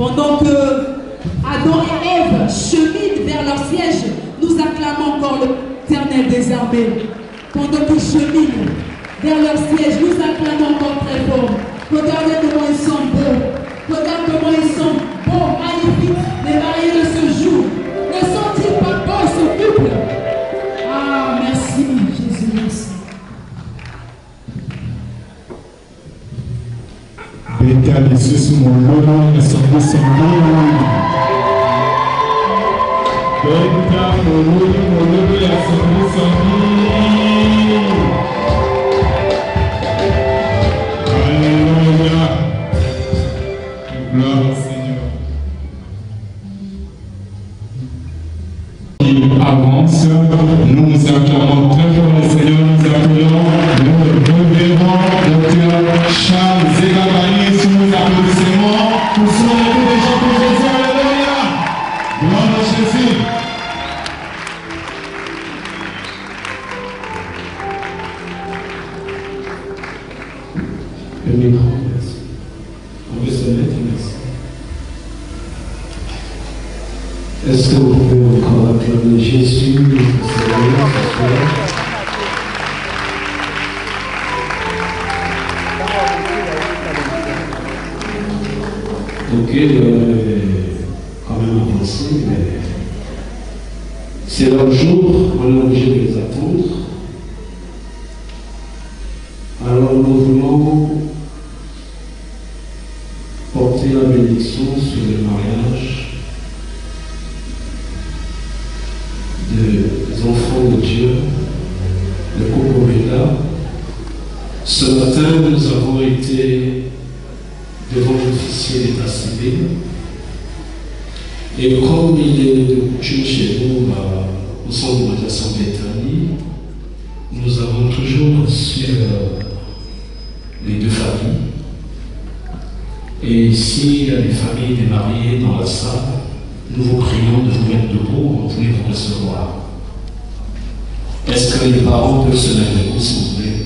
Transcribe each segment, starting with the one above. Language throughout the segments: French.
Pendant que Adam et Ève cheminent vers leur siège, nous acclamons encore l'Éternel des armées. Pendant qu'ils cheminent vers leur siège, nous acclamons encore très fort. Regardez comment ils sont beaux. Regardez comment ils sont beaux, magnifiques. Les mariés de ce jour. Ne sont-ils pas beaux ce couple? Ah, merci Jésus, merci. Beta Jesus Mololo Nasongo Sangolo. Beta Mololo Nasongo Sangolo. Alléluia. Gloire au Seigneur. Il avance, nous acclamons très fort le Seigneur, nous appelons le révérend docteur Charles Zegabani sous nos applaudissements pour son équipe de chants pour Jésus. Alléluia. Gloire à Jésus. Le micro, merci. On veut se mettre, merci. Est-ce que vous pouvez encore acclamer Jésus, le Seigneur, ce soir? Ok, quand même avancé, mais c'est leur jour, on est obligé de les attendre. Alors nous voulons porter la bénédiction sur le mariage des enfants de Dieu, le Cocorita. Ce matin, nous avons été devant l'officier d'état civil. Et comme il est de coutume chez nous, au centre de médiation d'Italie, nous avons toujours reçu les deux familles. Et ici, il y a des familles, des mariés dans la salle. Nous vous prions de vous mettre debout, on voulait vous recevoir. Est-ce que les parents peuvent se mettre debout, s'il vous plaît?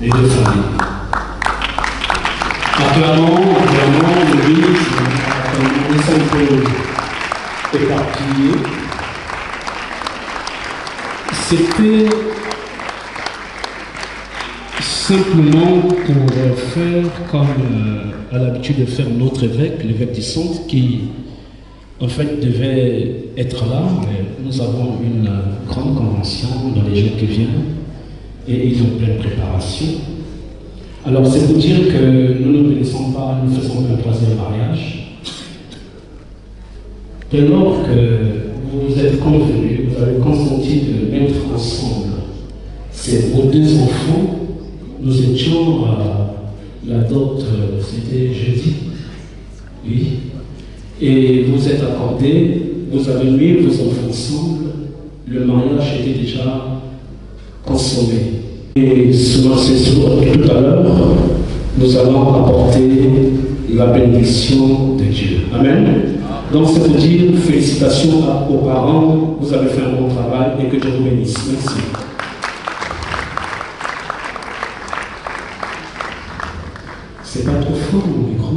Les deux familles. Acclamons l'église, on est un peu éparpillé. C'était simplement pour faire comme à l'habitude de faire notre évêque, l'évêque du centre, qui en fait devait être là, mais nous avons une grande convention dans les jours qui viennent et ils ont pleine préparation. Alors c'est pour dire que nous ne bénissons pas, nous faisons un troisième mariage. Dès lors que vous êtes convenus, vous avez consenti de mettre ensemble vos deux enfants. Nous étions à la dot, c'était jeudi, oui, et vous êtes accordés, vous avez mis vos enfants ensemble, le mariage était déjà consommé. Et souvent, c'est souvent tout à l'heure, nous allons apporter la bénédiction de Dieu. Amen. Donc, c'est pour dire félicitations aux parents, vous avez fait un bon travail et que Dieu vous bénisse. Merci. C'est pas trop fort mon micro.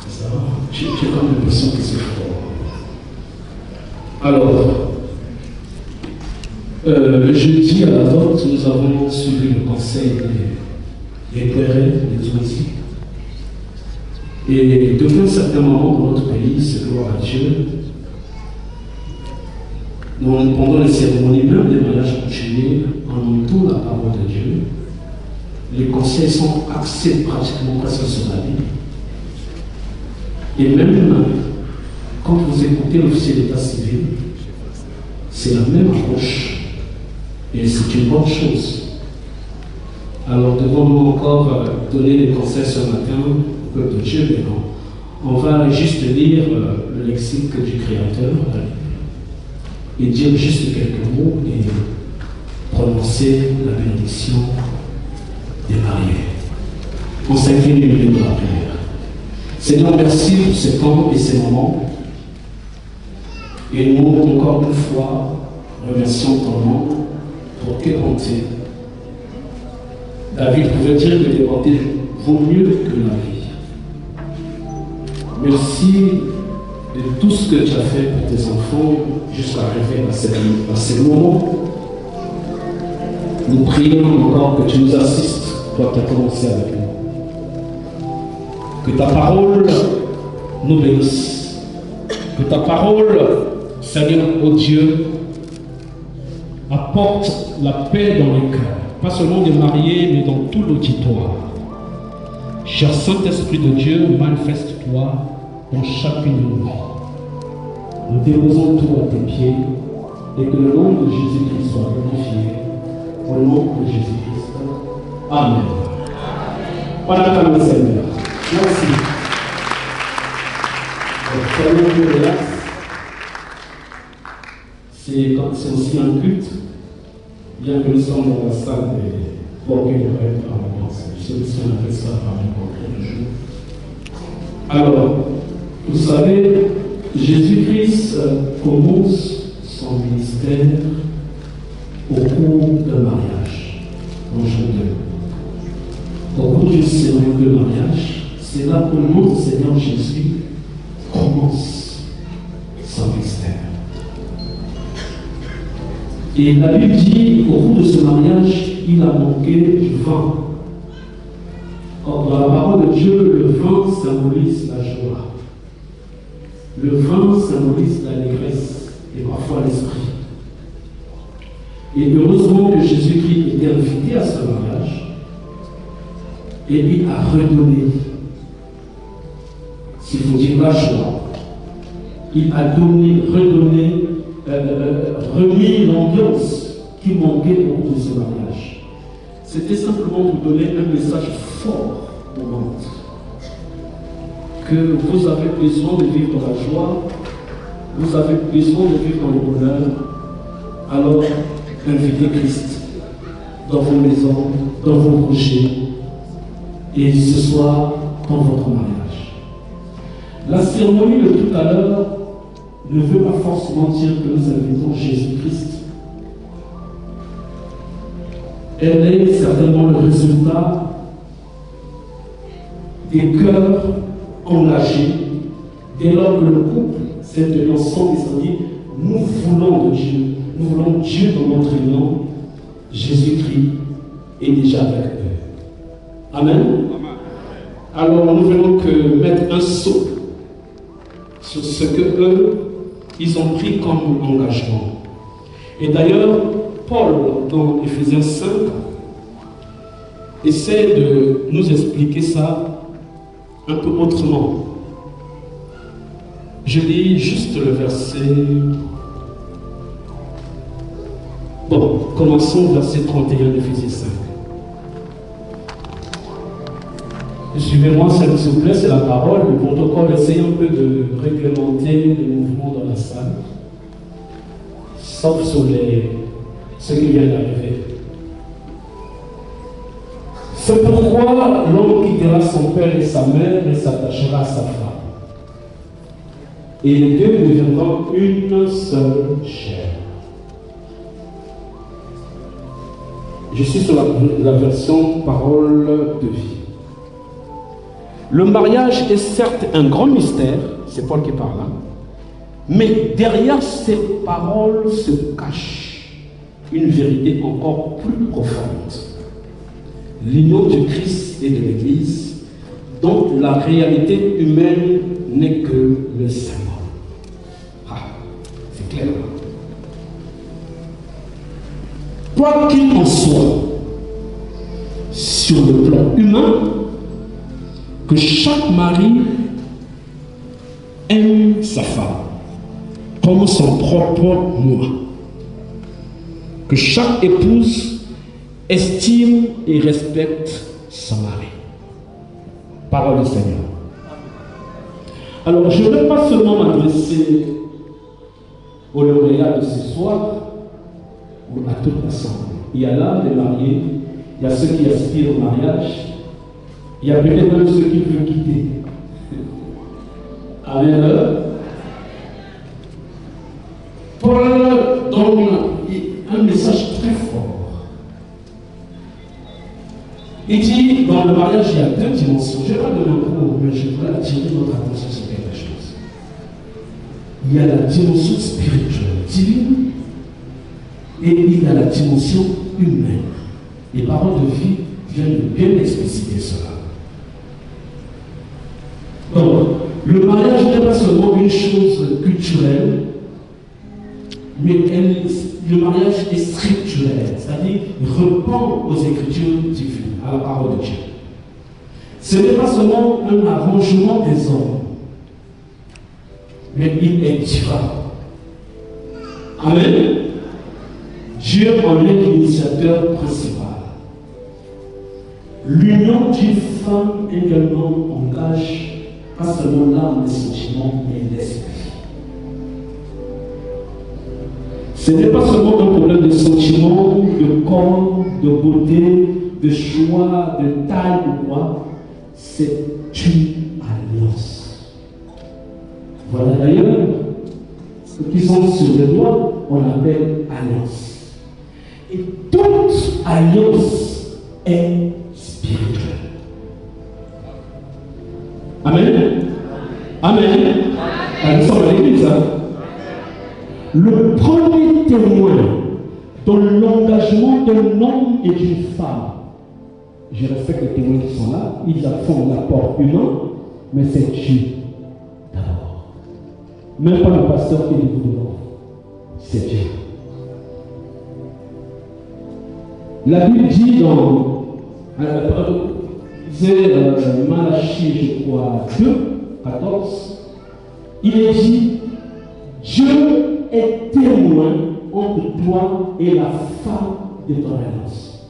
Ça va? J'ai comme l'impression que c'est fort. Alors, le jeudi à la vote, nous avons suivi le conseil des PRL, des Oisies. Et depuis un certain moment dans notre pays, c'est gloire à Dieu. Pendant les cérémonies, même les mariages coutumiers, en entourant la parole de Dieu, les conseils sont axés pratiquement presque sur la Bible. Et même quand vous écoutez l'officier d'état civil, c'est la même approche. Et c'est une bonne chose. Alors devons-nous encore donner des conseils ce matin au peuple de Dieu, mais non. On va juste lire le lexique du Créateur et dire juste quelques mots et prononcer la bénédiction des mariés. On s'incline une minute de la prière. Seigneur, merci pour ces temps et ces moments. Et nous, encore une fois, remercions ton nom pour tes bontés. David pouvait dire que les bontés vaut mieux que la vie. Merci de tout ce que tu as fait pour tes enfants jusqu'à arriver à ce moment. Nous prions encore que tu nous assistes, toi qui as commencé avec nous. Que ta parole nous bénisse. Que ta parole, Seigneur, ô Dieu, apporte la paix dans les cœurs, pas seulement des mariés, mais dans tout l'auditoire. Cher Saint-Esprit de Dieu, manifeste-toi dans chacune de nos vies. Nous déposons tout à tes pieds et que le nom de Jésus-Christ soit glorifié. Au nom de Jésus-Christ. Amen. On acclame le Seigneur. Merci. C'est aussi un culte, bien que nous sommes dans la salle des porcules par l'avance. C'est aussi un appelle ça par le jour. Alors, vous savez, Jésus-Christ commence son ministère au cours d'un mariage, en Jean 2. Au cours d'une cérémonie de mariage, c'est là que notre Seigneur Jésus commence son ministère. Et la Bible dit, au cours de ce mariage, il a manqué du vin. Or, dans la parole de Dieu, le vin symbolise la joie. Le vin symbolise l'allégresse et parfois l'esprit. Et heureusement que Jésus-Christ était invité à ce mariage et lui a redonné, s'il faut dire la joie, il a donné, redonné, remis l'ambiance qui manquait au cours de ce mariage. C'était simplement pour donner un message fort au monde. Que vous avez besoin de vivre dans la joie, vous avez besoin de vivre dans le bonheur, alors invitez Christ dans vos maisons, dans vos projets, et ce soir dans votre mariage. La cérémonie de tout à l'heure ne veut pas forcément dire que nous invitons Jésus-Christ. Elle est certainement le résultat des cœurs engagés dès lors que le couple s'est tenu ensemble et s'est dit nous voulons de Dieu, nous voulons Dieu dans notre union. Jésus-Christ est déjà avec eux. Amen. Alors nous venons que mettre un saut sur ce que eux ils ont pris comme engagement. Et d'ailleurs, Paul, dans Éphésiens 5, essaie de nous expliquer ça un peu autrement. Je lis juste le verset. Bon, commençons au verset 31 d'Éphésiens 5. Suivez-moi, s'il vous plaît, c'est la parole. Le protocole essaye un peu de réglementer les mouvements dans la salle, sauf sur ceux qui viennent d'arriver. C'est pourquoi l'homme quittera son père et sa mère et s'attachera à sa femme. Et les deux deviendront une seule chair. Je suis sur la version parole de vie. Le mariage est certes un grand mystère, c'est Paul qui parle là, mais derrière ces paroles se cache une vérité encore plus profonde. L'union du Christ et de l'Église, dont la réalité humaine n'est que le symbole. Ah, c'est clair. Quoi qu'il en soit, sur le plan humain, que chaque mari aime sa femme comme son propre moi. Que chaque épouse estime et respecte son mari. Parole du Seigneur. Alors, je ne vais pas seulement m'adresser aux lauréats de ce soir ou à toute l'assemblée. Il y a là les mariés, il y a ceux qui aspirent au mariage. Il y a peut-être même ceux qui veulent quitter. Amen. Paul donne un message très fort. Il dit dans le mariage, il y a deux dimensions. Je ne vais pas donner un cours, mais je voudrais attirer notre attention sur quelque chose. Il y a la dimension spirituelle, divine, et il y a la dimension humaine. Les paroles de vie viennent de bien expliciter cela. Donc, le mariage n'est pas seulement une chose culturelle, mais le mariage est scripturel, c'est-à-dire il répond aux Écritures divines, à la parole de Dieu. Ce n'est pas seulement un arrangement des hommes, mais il est divin. Amen. Dieu en est l'initiateur principal. L'union d'une femme également engage pas seulement l'âme, les sentiments, mais l'esprit. Ce n'est pas seulement un problème de sentiments, de corps, de beauté, de choix, de taille ou quoi. C'est une alliance. Voilà d'ailleurs, ce qui sont sur les doigts, on l'appelle alliance. Et toute alliance est spirituelle. Amen. Amen. Nous sommes à l'église. Le premier témoin dans l'engagement d'un homme et d'une femme, je respecte les témoins qui sont là, ils font l'apport humain, mais c'est Dieu d'abord. Même pas le pasteur qui est debout devant, c'est Dieu. La Bible dit dans Malachie, je crois, 2, 14, il est dit, Dieu est témoin entre toi et la femme de ton alliance.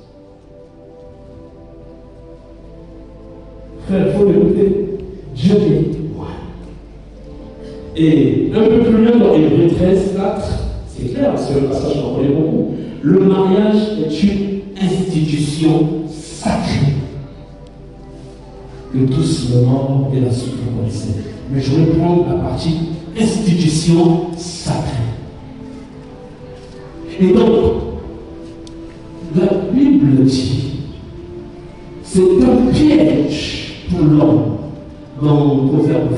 Frère, il faut l'écouter. Dieu est témoin. Et un peu plus loin dans Hébreux 13, 4, c'est clair, c'est un passage qu'on connaît beaucoup. Le mariage est une institution sacrée que tous le monde et la suite vous connaissez. Mais je vais prendre la partie institution sacrée. Et donc, la Bible dit, c'est un piège pour l'homme, dans Proverbe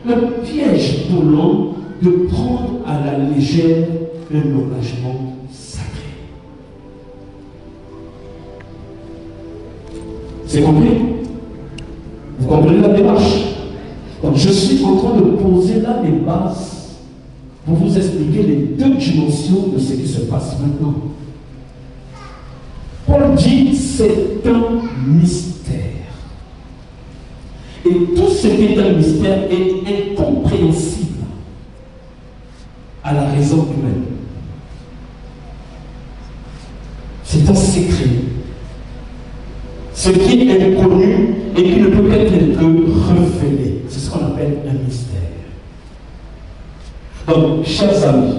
20, un piège pour l'homme de prendre à la légère un engagement sacré. C'est compris? Vous comprenez la démarche? Donc je suis en train de poser là les bases pour vous expliquer les deux dimensions de ce qui se passe maintenant. Paul dit c'est un mystère. Et tout ce qui est un mystère est incompréhensible à la raison humaine. C'est un secret. Ce qui est inconnu et qui ne peut être que révélé. C'est ce qu'on appelle un mystère. Donc, chers amis,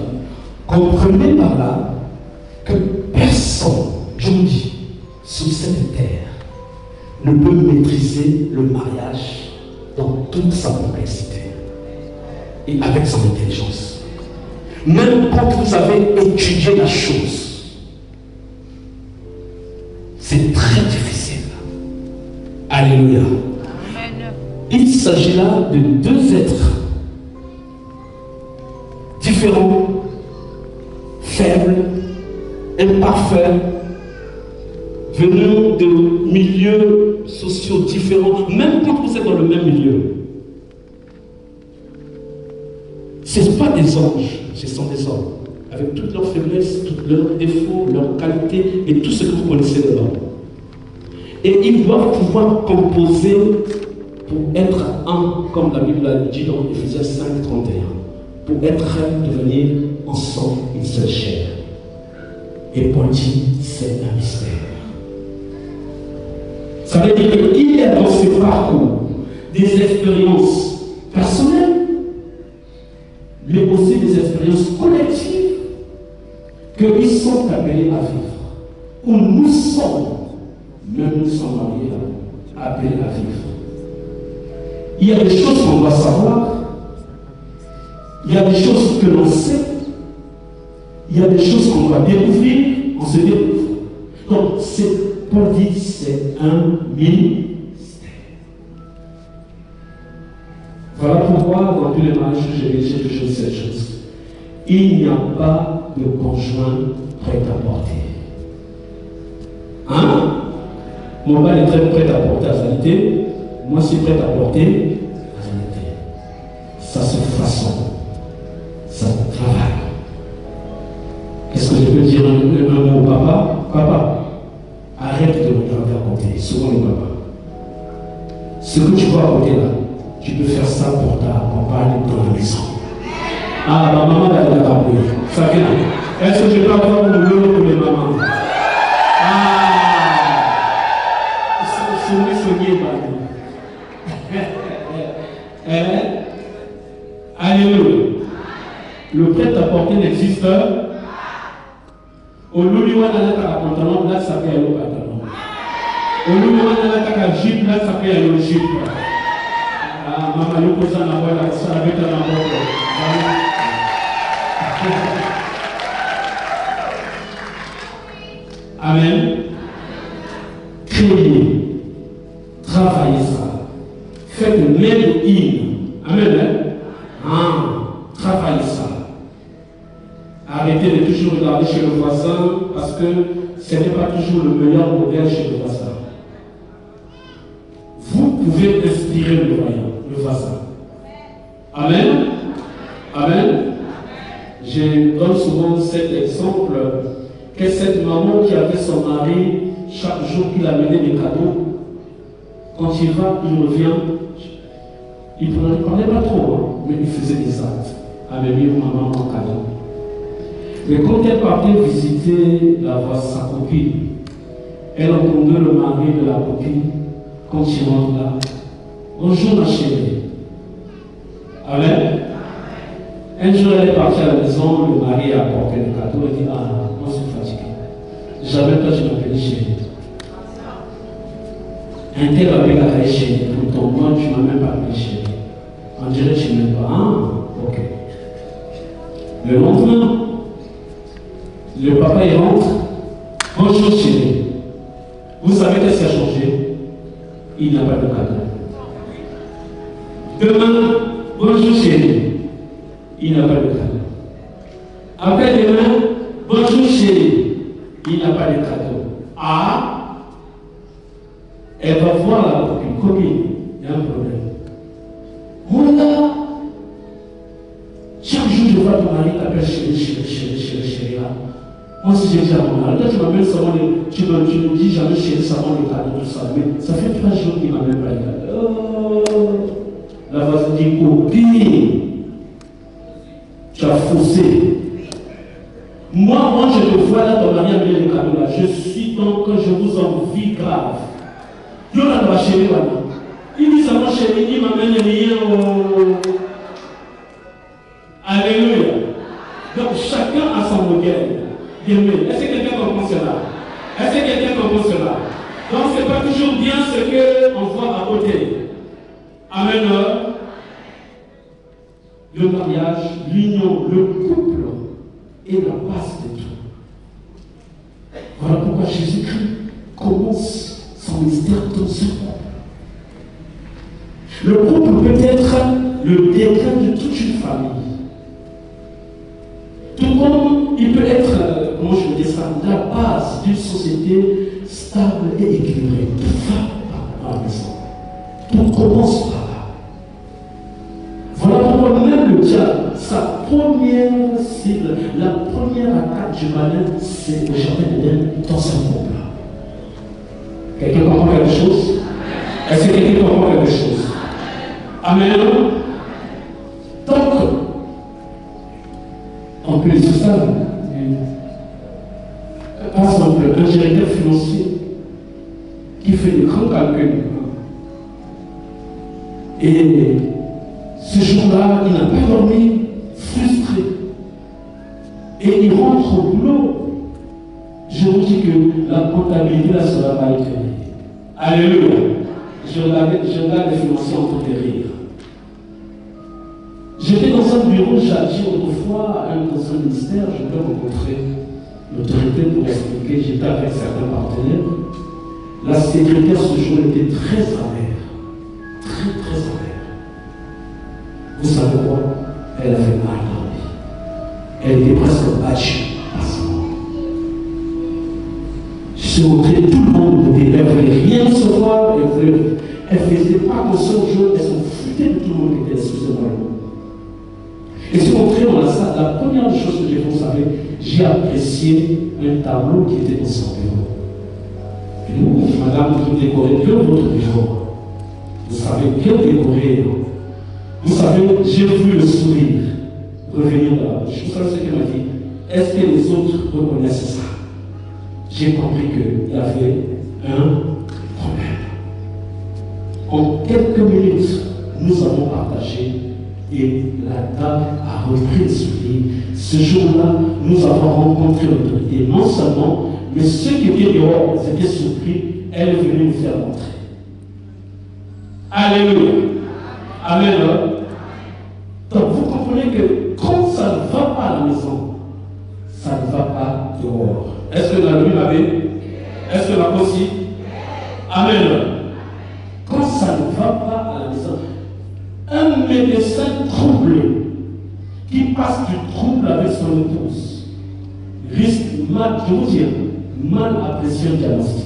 comprenez par là que personne, je vous dis, sur cette terre, ne peut maîtriser le mariage dans toute sa complexité et avec son intelligence. Même quand vous avez étudié la chose, c'est très difficile. Alléluia. Amen. Il s'agit là de deux êtres différents, faibles, imparfaits, venant de milieux sociaux différents, même quand vous êtes dans le même milieu. Ce ne sont pas des anges, ce sont des hommes, avec toutes leurs faiblesses, tous leurs défauts, leurs qualités et tout ce que vous connaissez de l'homme. Et ils doivent pouvoir composer pour être un, comme la Bible a dit dans Ephésiens 5, 31, pour être devenir ensemble une seule chair. Et Paul dit, c'est un mystère. Ça veut dire qu'il y a dans ce parcours des expériences personnelles, mais aussi des expériences collectives qu'ils sont appelés à vivre, où nous sommes, même nous sommes mariés, appelés à vivre. Il y a des choses qu'on doit savoir, il y a des choses que l'on sait, il y a des choses qu'on doit découvrir, on se découvre. Donc c'est Paul dit c'est un mystère. Voilà pourquoi dans tous les mariages que j'ai toujours cette chose. Il n'y a pas de conjoint prêt à porter. Hein? Mon mari est très prêt à porter la sanité. Moi, je suis prêt à porter la sanité. Ça se façonne. Ça se travaille. Est-ce que je peux dire un mot au papa? Papa, arrête de regarder à côté. Souvent le papa. Ce que tu vois à côté là, tu peux faire ça pour ta compagne dans la maison. Ah, ma maman a compris. Ça vient. Est-ce que je peux avoir un boulot pour les mamans? Alléluia. Le prêt-à-porter n'existe pas. Au Louliwa n'a pas de pantalon, là ça fait un pantalon. Au Louliwa n'a pas de jupe, là ça fait un jupe. Ah, maman, nous posons la voix là, ça avec un amour. Amen. Créez, travaillez ça. Faites made in. Amen. Travaillez ça. Arrêtez de toujours regarder chez le voisin parce que ce n'est pas toujours le meilleur modèle chez le voisin. Vous pouvez inspirer le voisin. Amen. Amen. Je donne souvent cet exemple que cette maman qui avait son mari, chaque jour qu'il amenait des cadeaux, quand il va, il revient, il ne parlait pas trop, mais il faisait des actes. Amener maman en cadeau. Mais quand elle partait visiter sa copine, elle entendait le mari de la copine quand il rentre là. Bonjour ma chérie. Amen. Un jour elle est partie à la maison, le mari a apporté le cadeau et dit ah, moi je suis fatigué. Jamais toi tu m'appelles chérie. Un tel appelle à chérie, pourtant moi tu ne m'as même pas appelé chérie. On dirait que tu ne m'aimes pas. Ah, ok. Le lendemain, le papa il rentre. Bonjour chérie. Vous savez qu'est-ce qui a changé? Il n'a pas de cadeau. Demain, bonjour chérie. Il n'a pas de cadeau. Après demain, bonjour chérie. Il n'a pas de cadeau. Ah, elle va voir la copine. Il y a un problème. Voilà. Chaque jour, je vois ton mari t'appelle chérie là. Moi, si j'ai dit à mon mari, toi, tu m'amènes seulement tu me dis jamais chérie, seulement les cadeaux, tout ça. Mais ça fait 3 jours qu'il ne m'amène pas les cadeaux. Oh, la voisine dit, copine, tu as faussé. Moi, je te vois là, ton mari amène les cadeaux là. Je suis donc, je vous envie grave. Yo là, ma chérie, là. Il dit seulement chérie, il m'amène rien au. Alléluia. Donc chacun a son modèle. Est-ce que quelqu'un comprend cela? Est-ce que quelqu'un comprend cela? Donc ce n'est pas toujours bien ce qu'on voit à côté. Amen. Le mariage, l'union, le couple est la base de tout. Voilà pourquoi Jésus-Christ commence son mystère dans ce couple. Le couple peut être le déclin de toute une famille. Tout comme il peut être, comment je veux dire ça, la base d'une société stable et équilibrée. Tout va par la maison. Tout commence par là. Voilà pourquoi même le diable, sa première cible, la première attaque du malin, c'est le jardin d'Éden dans son couple. Quelqu'un comprend quelque chose? Est-ce que quelqu'un comprend quelque chose? Amen. Donc, on peut dire ça. Par exemple, un directeur financier qui fait des grands calculs. Et ce jour-là, il n'a pas dormi, frustré. Et il rentre au boulot. Je vous dis que la comptabilité là sera pas écrite. Alléluia. Je regarde les financiers en train de rire. J'étais dans un bureau, j'ai dit autrefois, dans un ministère, je peux rencontrer l'autorité pour expliquer, j'étais avec certains partenaires. La secrétaire ce jour était très amère. Très, très amère. Vous savez quoi? Elle avait mal dormi. Elle était presque battue par ce moment. Je suis montré, tout le monde était là, elle ne voulait rien recevoir, elle ne faisait pas attention aux jeux, elle s'en foutait de tout le monde qui était, excusez-moi. Et je suis montré dans la salle, la première chose que j'ai fait, vous savez, j'ai apprécié un tableau qui était dans son bureau. Et nous, madame, vous décorez bien votre bureau. Vous savez bien décorer. Vous savez, j'ai vu le sourire revenir de la bouche. Vous savez ce qu'elle m'a dit? Est-ce que les autres reconnaissent ça? J'ai compris qu'il y avait un problème. En quelques minutes, nous avons partagé et la dame a repris le sourire. Ce jour-là, nous avons rencontré l'autorité, non seulement, mais ceux qui étaient dehors, ils étaient surpris, elle est venue nous faire rentrer. Alléluia. Amen. Donc vous comprenez que quand ça ne va pas à la maison, ça ne va pas dehors. Est-ce que la nuit l'avait? Est-ce que la aussi? Amen. Quand ça ne va pas à la maison, un médecin troublé qui passe du trouble avec son épouse risque mal, je vous dis, mal apprécié un diagnostic.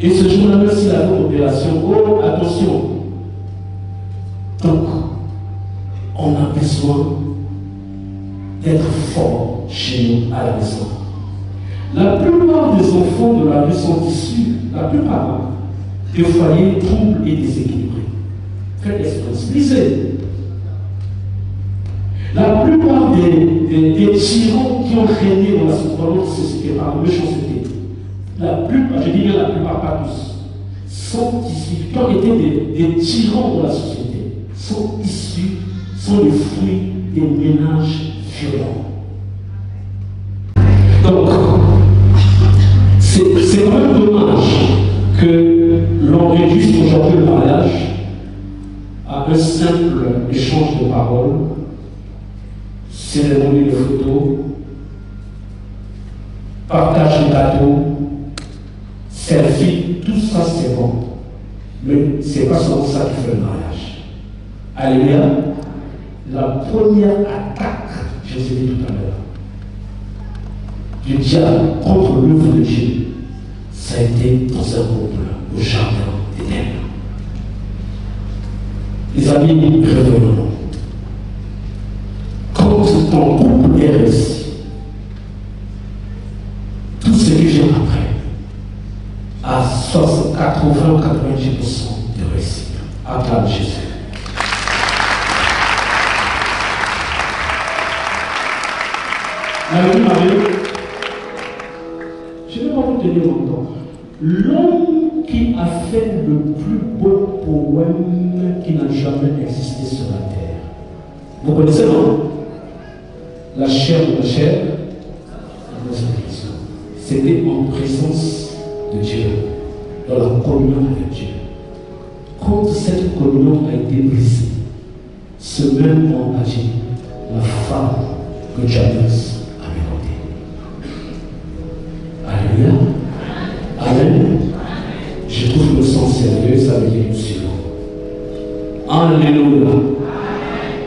Et ce jour-là, même s'il avait une opération, oh, attention. Donc, on a besoin d'être fort chez nous à la maison. La plupart des enfants de la rue sont issus, la plupart, de foyers troubles et déséquilibrés. Faites l'expérience. Lisez. La plupart des tyrans qui ont régné dans notre société par la méchanceté, la plupart, je dis bien la plupart, pas tous, sont issus, qui ont été des tyrans de la société, sont issus, sont les fruits des ménages violents. Donc, c'est quand même dommage que l'on réduise aujourd'hui le mariage à un simple échange de paroles, cérémonie de photos, partage de gâteaux, selfie, tout ça c'est bon. Mais ce n'est pas seulement ça qui fait le mariage. Alléluia. La première attaque, je vous ai dit tout à l'heure, du diable contre l'œuvre de Dieu, ça a été dans un couple, au jardin d'Éden. Les amis, revenons. Quand ton couple est réussi, tout ce que j'ai après, à 80-90% de réussite. Acclame Jésus. Je ne vais pas vous tenir longtemps. L'homme qui a fait le plus beau poème qui n'a jamais existé sur la terre. Vous connaissez, non? La chair de la chair, c'était en présence de Dieu, dans la communion avec Dieu. Quand cette communion a été brisée, ce même homme a dit, la femme que Jabez avait notée. Alléluia. Amen. Je trouve le sens sérieux, ça veut dire suivant. Alléluia.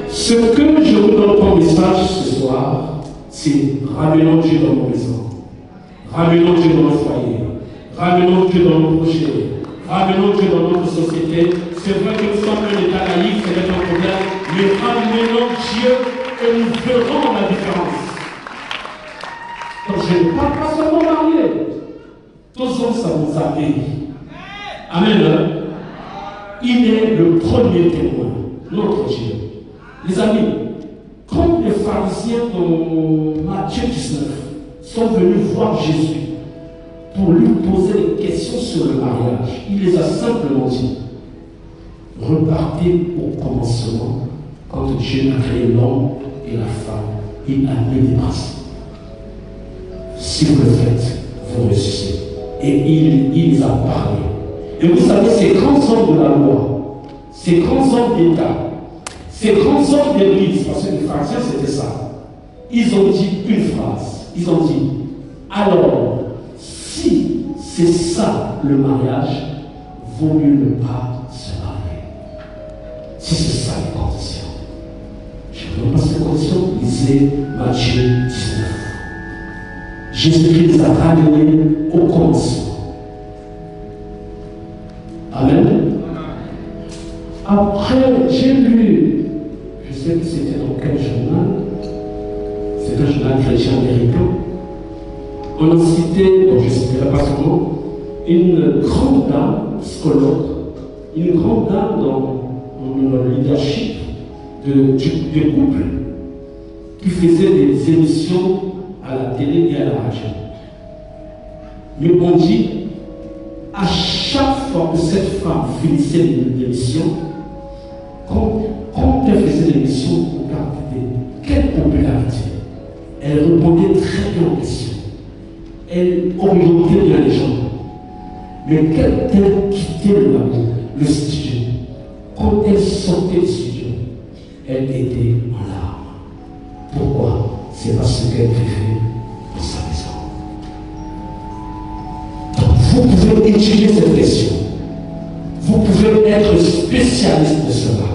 Ce que je vous donne comme message ce soir, c'est ramenons Dieu dans nos maisons, ramenons Dieu dans nos foyers, ramenons Dieu dans nos projets, ramenons Dieu dans notre société. C'est vrai que nous sommes un État laïque, c'est un problème, mais ramenons Dieu et nous verrons la différence. Donc je ne parle pas seulement marié, tous hommes ça vous a béni. Amen. Il est le premier témoin, notre Dieu. Les amis, quand les pharisiens dans Matthieu 19 sont venus voir Jésus pour lui poser des questions sur le mariage, il les a simplement dit, repartez au commencement, quand Dieu a créé l'homme et la femme, il a mis des principes. Si vous le faites, vous réussissez. Et il les a parlé. Et vous savez, ces grands hommes de la loi, ces grands hommes d'État, ces grands hommes d'église, parce que les pharisiens c'était ça, ils ont dit une phrase. Ils ont dit, alors, si c'est ça le mariage, vaut mieux ne pas se marier. Si c'est ça les conditions. Je ne donne pas ces conditions, lisez Matthieu 19. Jésus-Christ les a ramenés au commencement. Amen. Après, j'ai lu, je sais que c'était dans quel journal, c'est un journal chrétien américain. On a cité, bon, je ne citerai pas son nom, une grande dame, psychologue, une grande dame dans le leadership du couple, qui faisait des émissions à la télé et à la radio. Mais on dit, à chaque fois que cette femme finissait l'émission, quand elle faisait l'émission, regardez, quelle popularité. Elle répondait très bien aux questions. Elle orientait bien les gens. Mais quand elle quittait le studio, quand elle sortait du studio, elle était en larmes. Pourquoi? C'est parce qu'elle vivait dans sa maison. Donc vous pouvez étudier cette question. Vous pouvez être spécialiste de cela.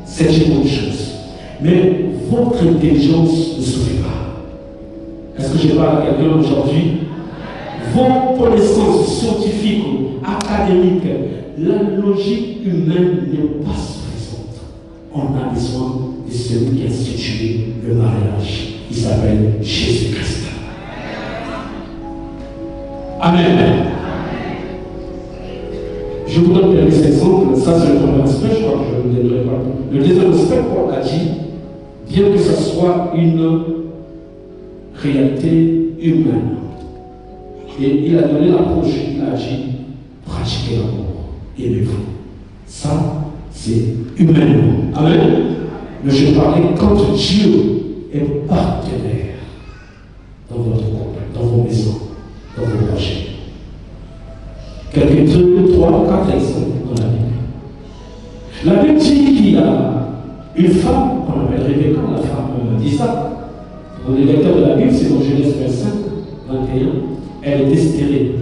C'est une bonne chose. Mais votre intelligence ne suffit pas. Est-ce que je parle à quelqu'un aujourd'hui? Vos connaissances scientifiques, académiques, la logique humaine n'est pas suffisante. On a besoin de celui qui a institué le mariage. Il s'appelle Jésus-Christ. Amen. Je vous donne quelques exemples. Ça, c'est le premier aspect. Je crois que je ne le donnerai pas. Le deuxième aspect, Paul a dit, bien que ce soit une réalité humaine. Et il a donné l'approche, il a dit, pratiquez l'amour, aimez-vous. Ça, c'est humainement. Amen. Mais je parlais quand Dieu est partenaire dans votre couple, dans vos maisons, dans vos projets. Quelques 2, 3, 4 exemples dans la Bible. La Bible dit qu'il y a une femme qu'on appelle Rebecca, la femme d'Isaac. Pour les lecteurs de la Bible, c'est dans Genèse 25, 21. Elle était stérile.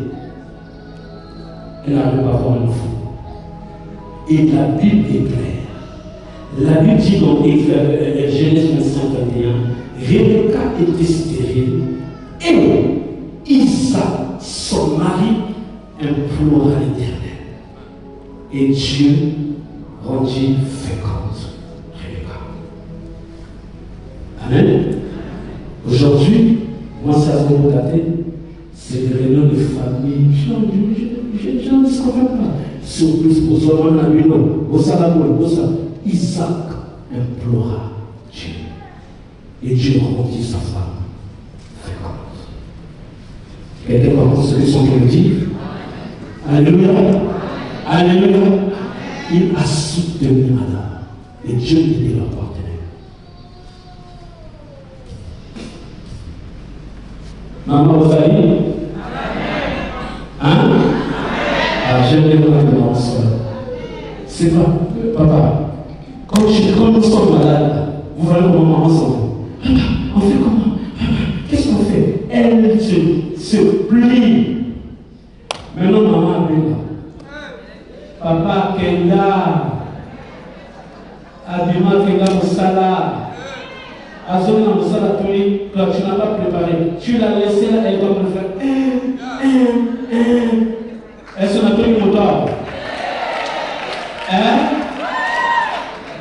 Elle n'arrive pas à avoir un enfant. Et la Bible est claire. La Bible dit dans Genèse 25, 21, Rebecca était stérile et Isaac, son mari, implora l'Éternel. Et Dieu rendit féconde Rebecca. Amen. Aujourd'hui, moi, ça se regarder. C'est des réunions de famille. Je n'en discute pas. Surtout pour Zoran Abino, Isaac implora Dieu. Et Dieu rendit sa femme féconde. Quelqu'un comprend ce que son Dieu dit? Alléluia. Alléluia. Il a soutenu Adam. Et Dieu était leur partenaire. Maman Rosalie. Hein? Ah, j'aime les maman soeur. C'est pas, papa, quand nous sommes malades, vous voyez comment maman s'en va. Papa, on fait comment? Papa, qu'est-ce qu'on fait? Elle se plie. Maintenant, maman a là. Papa, Kenda. Abima, Kenda, Moussala. Azona, Moussala, quand tu n'as pas préparé, tu l'as laissé là, elle doit me faire. Est-ce qu'on a pris le moteur? Hein?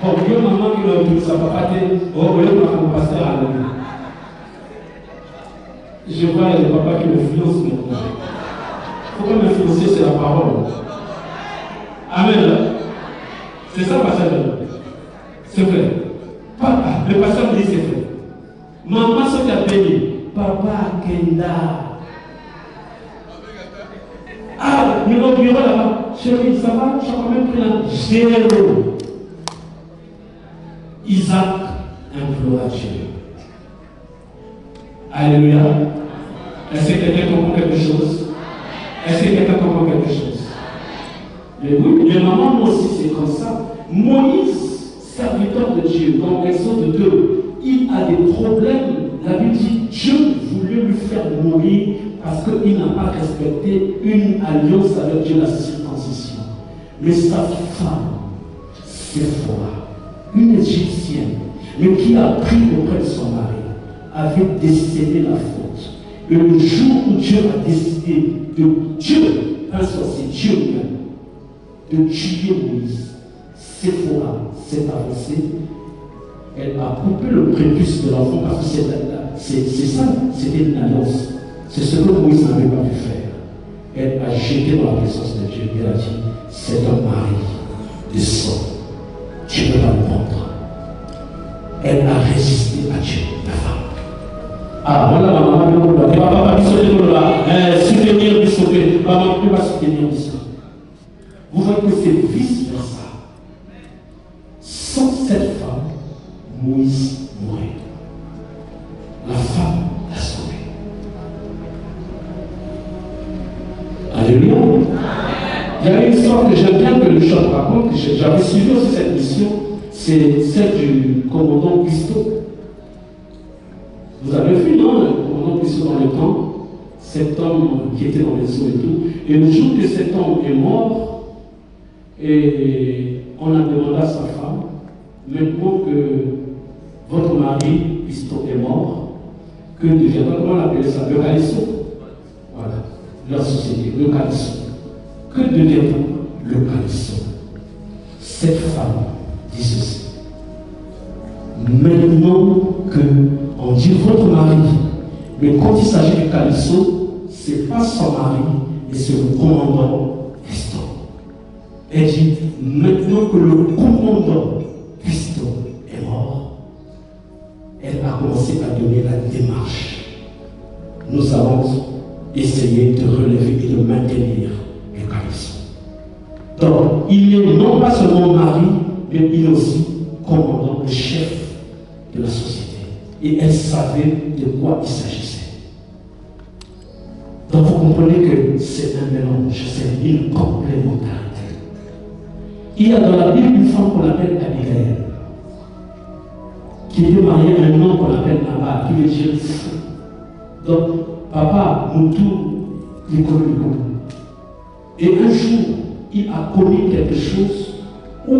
Bon, il y a maman qui l'a dit, ça va pas dire, oh, oui, on va passer à l'homme. Je vois les papas qui me financent maintenant. Pourquoi me financer, c'est la parole. Amen. C'est ça, pasteur. C'est vrai. Papa, le pasteur me dit c'est vrai. Maman, ce qui a payé. Papa, Kenda. Ah, nous avons là-bas. Chérie, ça va? Je suis quand même pris là. 0. Isaac implora Dieu. Alléluia. Est-ce que quelqu'un comprend quelque chose? Est-ce que quelqu'un comprend quelque chose? Mais oui, mais maman, moi aussi, c'est comme ça. Moïse, serviteur de Dieu, dans Exode 2, il a des problèmes. La Bible dit Dieu voulait lui faire mourir parce qu'il n'a pas respecté une alliance avec Dieu, la circoncision. Mais sa femme, Séphora, une Égyptienne, mais qui a pris auprès de son mari, avait décelé la faute. Et le jour où Dieu a décidé de Dieu, c'est Dieu même, de tuer Moïse, Séphora s'est avancée, elle a coupé le prépuce de l'enfant parce que c'est ça, c'était une alliance. C'est ce que Moïse n'avait pas pu faire. Elle a jeté dans la présence de Dieu et elle a dit, c'est un mari de sang. Tu ne peux pas le prendre. Elle a résisté à Dieu, la femme. Ah, voilà, maman, papa, soutenir du sauvé. Maman, tu vas soutenir du sauvé. Vous voyez que c'est vice-versa. Sans cette femme, Moïse mourrait. La femme l'a sauvé. Alléluia. Il y a une histoire que j'aime bien que le chant raconte. J'avais suivi aussi cette mission. C'est celle du commandant Cousteau. Vous avez vu, non, le commandant Cousteau dans le temps, cet homme qui était dans les eaux et tout. Et le jour que cet homme est mort, et on a demandé à sa femme, maintenant que votre mari, Cousteau, est mort, que deviendra, comment on appelle ça, le calisson. Voilà, leur société, le calisson. Que deviendra le calisson? Cette femme dit ceci. Maintenant qu'on dit votre mari, mais quand il s'agit du calisson, ce n'est pas son mari, mais c'est le commandant Cousteau. Elle dit, maintenant que le commandant Cousteau est mort, elle a commencé à donner la démarche. Nous allons essayer de relever et de maintenir le calisson. Donc, il est non pas seulement mari, mais il est aussi commandant, le chef de la société. Et elle savait de quoi il s'agissait. Donc vous comprenez que c'est un mélange, c'est une complémentarité. Il y a dans la Bible une femme qu'on appelle Abigail, qui est mariée à un homme qu'on appelle Nabal, qui veut dire fou. Donc, papa, Moutou, il connaît le coup. Et un jour, il a commis quelque chose où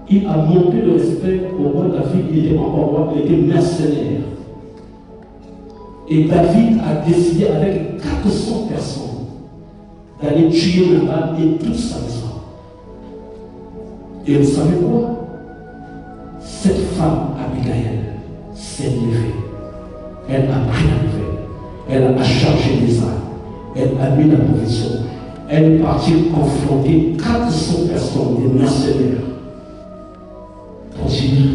il a montré le respect au roi David. Il était encore roi, il était mercenaire. Et David a décidé avec 400 personnes d'aller tuer Nabal et toute sa maison. Et vous savez quoi? Cette femme, Abigail, s'est levée. Elle a pris la nouvelle. Elle a chargé les âmes. Elle a mis la provision. Elle est partie confronter 400 personnes, des mercenaires, pour dire,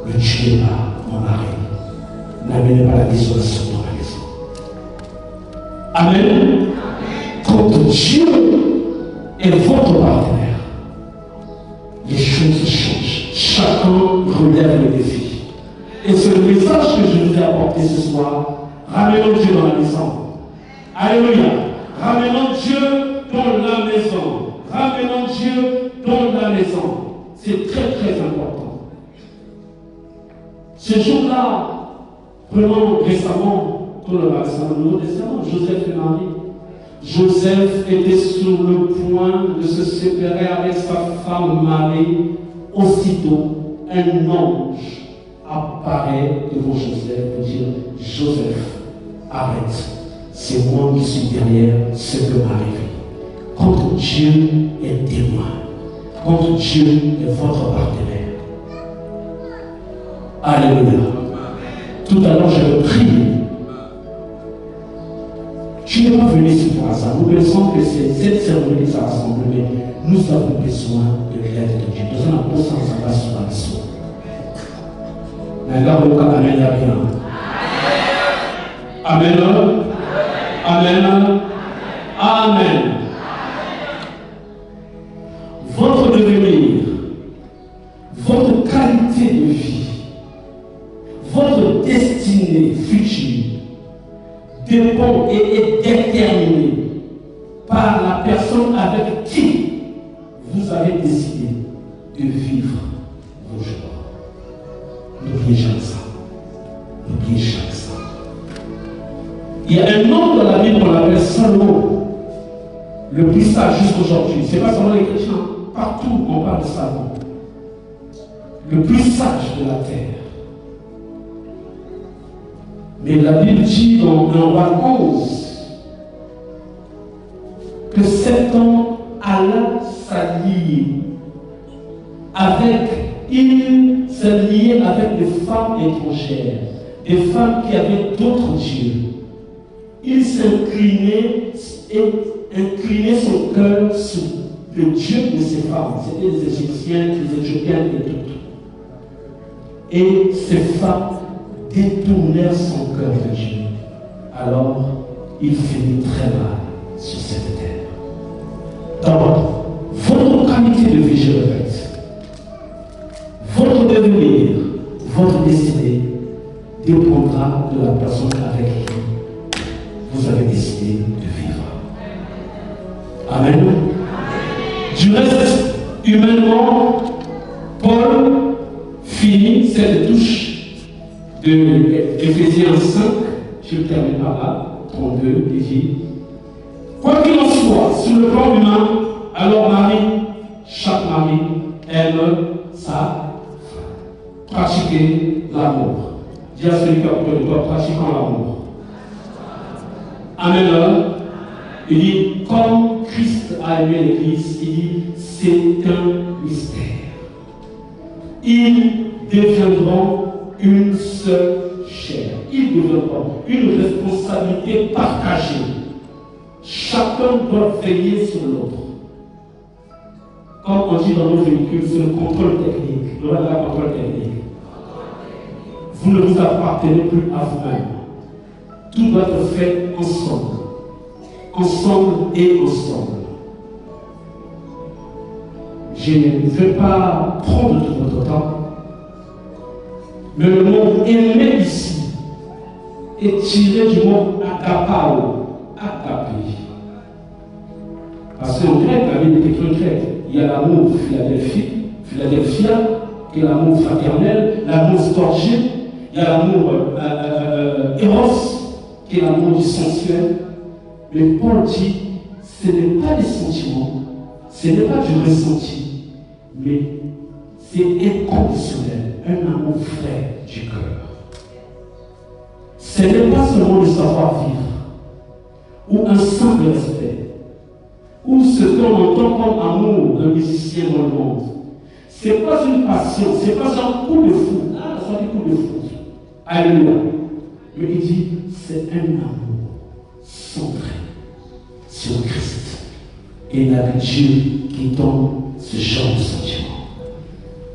ne tuez pas mon mari. N'amenez pas la désolation dans la maison. Amen. Quand Dieu est votre partenaire, les choses changent. Chacun relève le défi. Et c'est le message que je vous ai apporté ce soir. Ramenons Dieu dans la maison. Alléluia. Ramenons Dieu dans la maison. Ramenons Dieu dans la maison. C'est très très important. Ce jour-là, prenons récemment, dans le Nouveau Testament, Joseph et Marie. Joseph était sur le point de se séparer avec sa femme Marie. Aussitôt, un ange apparaît devant Joseph pour dire, Joseph, arrête, c'est moi qui suis derrière ce qui m'arrive. Quand Dieu est témoin, quand Dieu est votre partenaire. Alléluia. Tout à l'heure, je prie. Tu n'es pas venu ici pour ça. Nous pensons que c'est cette cérémonie qui s'est rassemblée, mais nous avons besoin de l'aide de Dieu. Nous avons besoin de sa base sur la mission. Amen. Amen. Amen. Amen. Votre devenir, votre qualité de vie, votre destinée future dépend et est déterminé par la personne avec qui vous avez décidé de vivre vos jours. N'oubliez jamais ça. N'oubliez jamais ça. Il y a un homme dans la Bible qu'on appelle Salomon, le plus sage jusqu'aujourd'hui. Ce n'est pas seulement les chrétiens. Partout, on parle de Salomon. Le plus sage de la terre. Mais la Bible dit dans 1 Roi 11 que cet homme alla s'allier il se liait avec des femmes étrangères, des femmes qui avaient d'autres dieux. Il s'inclinait et inclinait son cœur sur le Dieu de ces femmes. C'était les Égyptiennes, les Éthiopiennes et d'autres. Et ces femmes détournèrent son cœur de Dieu. Alors, il finit très mal sur cette terre. Donc, votre qualité de vie, je répète, votre devenir, votre destinée dépendra de la personne avec qui vous avez décidé de vivre. Amen. Du reste, humainement, Paul finit cette touche de Éphésiens 5, je termine par là, 32, il dit: quoi qu'il en soit, sur le plan humain, alors chaque mari aime sa femme. Pratiquer l'amour. Dis à celui qui a près de toi, pratiquons l'amour. Amen. Il dit, comme Christ a aimé l'Église, il dit, c'est un mystère. Ils deviendront une seule chair. Ils deviendront une responsabilité partagée. Chacun doit veiller sur l'autre. Comme on dit dans nos véhicules, c'est le contrôle technique. Le contrôle technique. Vous ne vous appartenez plus à vous-même. Tout doit être fait ensemble. Ensemble et ensemble. Je ne vais pas prendre tout votre temps. Mais le mot aimer ici est tiré du mot agapao. Agapé. Parce qu'en grec, la Bible est écrite en grec. Il y a l'amour Philadelphia, qui est l'amour fraternel, l'amour storgé. Il y a l'amour Eros, qui est l'amour du sensuel. Mais Paul dit, ce n'est pas des sentiments, ce n'est pas du ressenti, mais c'est inconditionnel, un amour vrai du cœur. Ce n'est pas seulement le savoir-vivre, ou un simple respect, ou ce qu'on entend comme amour d'un musicien dans le monde. Ce n'est pas une passion, ce n'est pas un coup de foudre. Ah, ça dit coup de foudre. Alléluia. Mais il dit, c'est un amour centré sur Christ. Et il y a Dieu qui donne ce genre de sentiment.